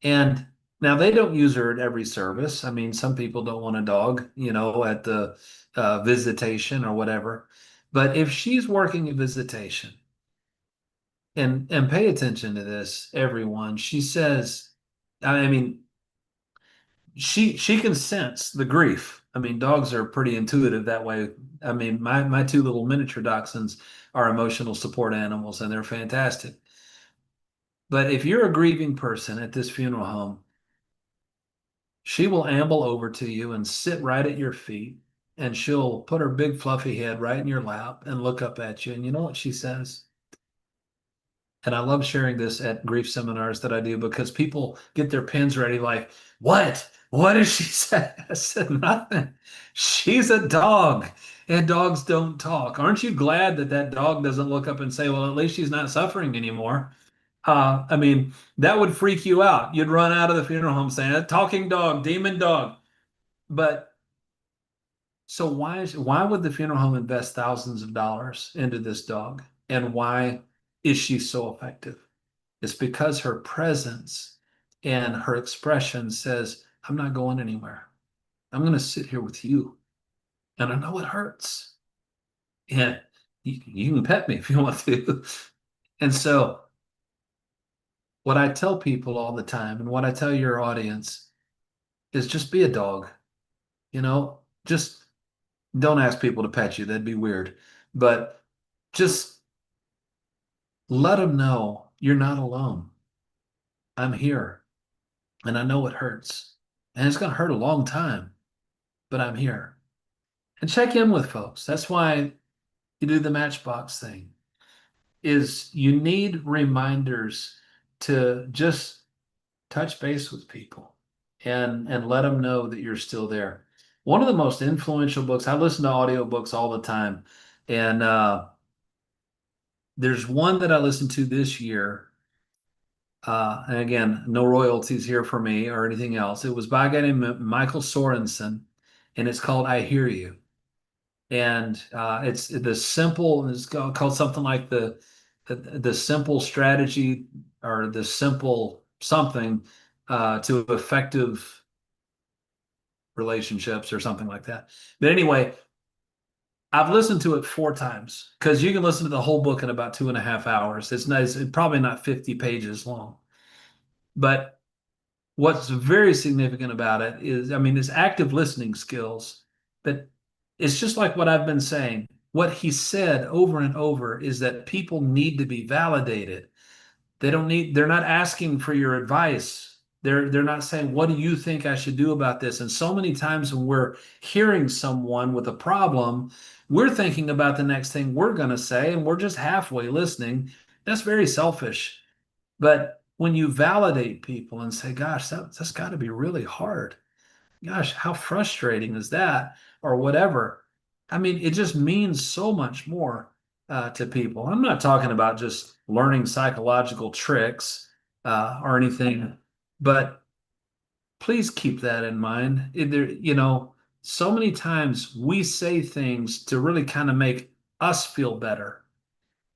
And now they don't use her at every service. I mean, some people don't want a dog, at the visitation or whatever. But if she's working a visitation, and pay attention to this, everyone, she says, I mean, she can sense the grief. I mean, dogs are pretty intuitive that way. I mean, my two little miniature dachshunds are emotional support animals, and they're fantastic. But if you're a grieving person at this funeral home, she will amble over to you and sit right at your feet, and she'll put her big fluffy head right in your lap and look up at you. And you know what she says? And I love sharing this at grief seminars that I do because people get their pens ready, like, "What? What did she say?" I said, "Nothing. She's a dog, and dogs don't talk. Aren't you glad that that dog doesn't look up and say, 'Well, at least she's not suffering anymore'?" I mean, that would freak you out. You'd run out of the funeral home saying, "A talking dog, demon dog." But so why would the funeral home invest thousands of dollars into this dog? And why is she so effective? It's because her presence and her expression says, "I'm not going anywhere. I'm going to sit here with you. And I know it hurts. And you can pet me if you want to." And so, what I tell people all the time, and what I tell your audience, is just be a dog. Just don't ask people to pet you. That'd be weird. But just let them know you're not alone. I'm here. And I know it hurts. And it's going to hurt a long time, but I'm here. And check in with folks. That's why you do the Matchbox thing. Is you need reminders to just touch base with people and let them know that you're still there. One of the most influential books, I listen to audiobooks all the time, and there's one that I listened to this year. And again, no royalties here for me or anything else. It was by a guy named Michael Sorensen, and it's called "I Hear You." And it's the simple. It's called something like the simple strategy or the simple something to effective relationships or something like that. But anyway, I've listened to it 4 times because you can listen to the whole book in about 2.5 hours. It's nice. It's probably not 50 pages long, but what's very significant about it is, I mean, it's active listening skills, but it's just like what I've been saying. What he said over and over is that people need to be validated. They're not asking for your advice. They're not saying, "What do you think I should do about this?" And so many times when we're hearing someone with a problem, we're thinking about the next thing we're going to say, and we're just halfway listening. That's very selfish. But when you validate people and say, "Gosh, that's got to be really hard. Gosh, how frustrating is that?" or whatever. I mean, it just means so much more. to people. I'm not talking about just learning psychological tricks or anything, but please keep that in mind. So many times we say things to really kind of make us feel better.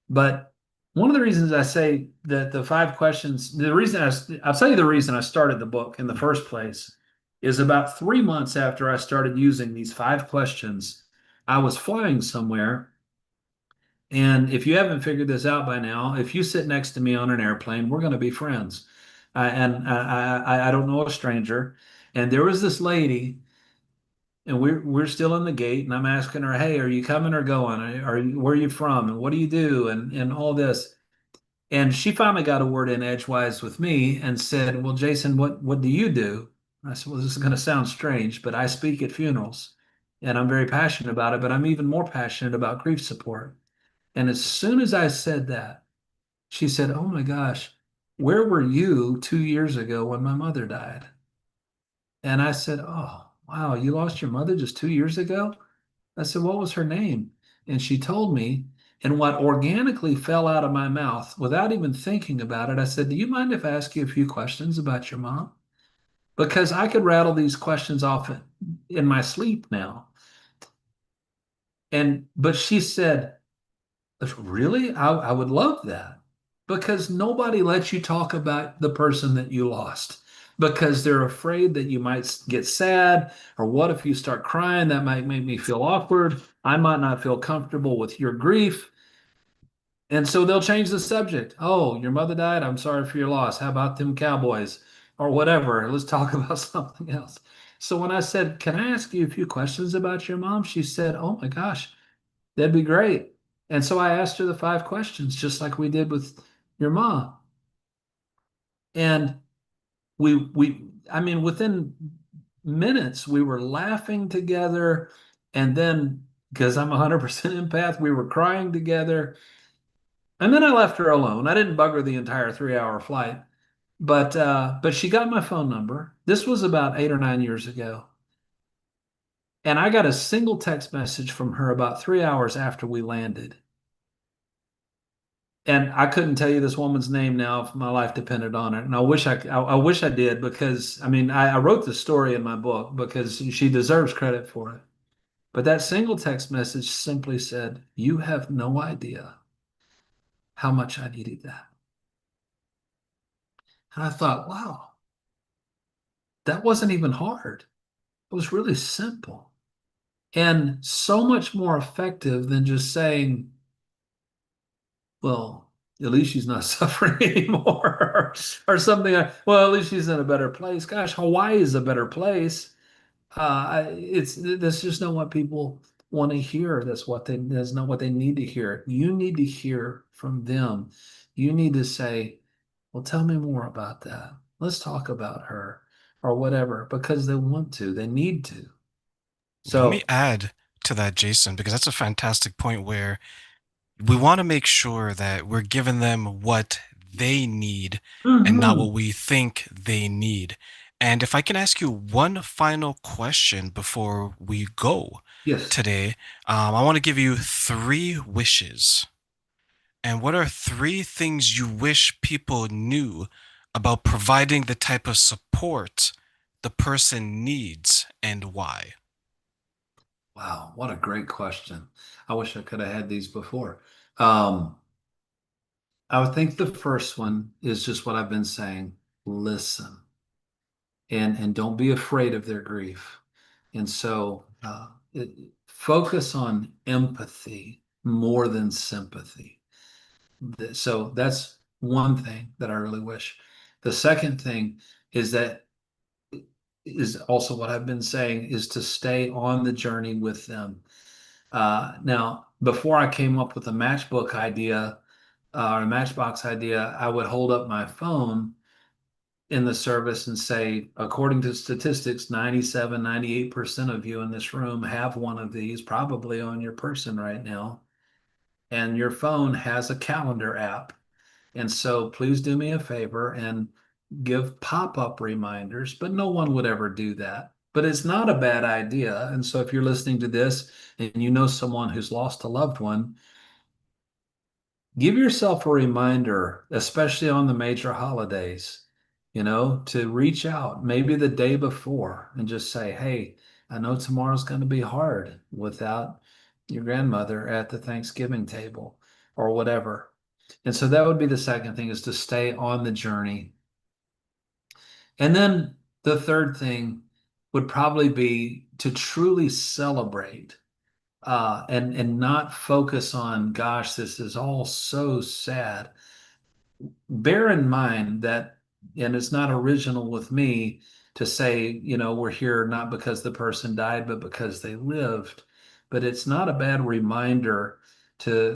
But one of the reasons I say that the 5 questions, I'll tell you the reason I started the book in the first place is about 3 months after I started using these 5 questions, I was flying somewhere. And if you haven't figured this out by now, if you sit next to me on an airplane, we're going to be friends. And I don't know a stranger. And there was this lady, and we're still in the gate, and I'm asking her, "Hey, are you coming or going? Where are you from? And what do you do?" And all this. And she finally got a word in edgewise with me and said, "Well, Jason, what do you do?" I said, "Well, this is going to sound strange, but I speak at funerals, and I'm very passionate about it. But I'm even more passionate about grief support." And as soon as I said that, she said, "Oh my gosh, where were you 2 years ago when my mother died?" And I said, "Oh, wow, you lost your mother just 2 years ago?" I said, "What was her name?" And she told me, and what organically fell out of my mouth without even thinking about it, I said, "Do you mind if I ask you a few questions about your mom?" Because I could rattle these questions off in my sleep now. But she said, "Really? I would love that." Because nobody lets you talk about the person that you lost because they're afraid that you might get sad, or what if you start crying? That might make me feel awkward. I might not feel comfortable with your grief. And so they'll change the subject. "Oh, your mother died. I'm sorry for your loss. How about them Cowboys?" Or whatever. Let's talk about something else. So when I said, "Can I ask you a few questions about your mom?" She said, "Oh my gosh, that'd be great." And so I asked her the 5 questions, just like we did with your mom. And I mean, within minutes, we were laughing together. And then, because I'm 100% empath, we were crying together. And then I left her alone. I didn't bug her the entire 3-hour flight, but she got my phone number. This was about 8 or 9 years ago. And I got a single text message from her about 3 hours after we landed. And I couldn't tell you this woman's name now if my life depended on it. And I wish I did, because I mean I wrote the story in my book because she deserves credit for it. But that single text message simply said, "You have no idea how much I needed that." And I thought, wow, that wasn't even hard. It was really simple and so much more effective than just saying, "Well, at least she's not suffering anymore," or something like, "Well, at least she's in a better place." Gosh, Hawaii is a better place. That's just not what people want to hear. That's not what they need to hear. You need to hear from them. You need to say, "Well, tell me more about that. Let's talk about her," or whatever, because they want to, they need to. Let me So, add to that, Jason, because that's a fantastic point where we want to make sure that we're giving them what they need and not mhm. what we think they need. And if I can ask you one final question before we go Yes. today, I want to give you 3 wishes. And what are 3 things you wish people knew about providing the type of support the person needs and why? Wow, what a great question. I wish I could have had these before. Um, I would think the first one is just what I've been saying. Listen, and don't be afraid of their grief. And so focus on empathy more than sympathy. So that's one thing that I really wish. The second thing is that is also what I've been saying, is to stay on the journey with them. Now, before I came up with the matchbook idea, or a matchbox idea, I would hold up my phone in the service and say, according to statistics, 97, 98% of you in this room have one of these probably on your person right now. And your phone has a calendar app. And so please do me a favor and give pop-up reminders, but no one would ever do that. But it's not a bad idea. And so if you're listening to this and you know someone who's lost a loved one, give yourself a reminder, especially on the major holidays, to reach out maybe the day before and just say, hey, I know tomorrow's going to be hard without your grandmother at the Thanksgiving table or whatever. And so that would be the second thing, is to stay on the journey. And then the third thing would probably be to truly celebrate, and not focus on, gosh, this is all so sad. Bear in mind that, and it's not original with me to say, we're here not because the person died, but because they lived. But it's not a bad reminder to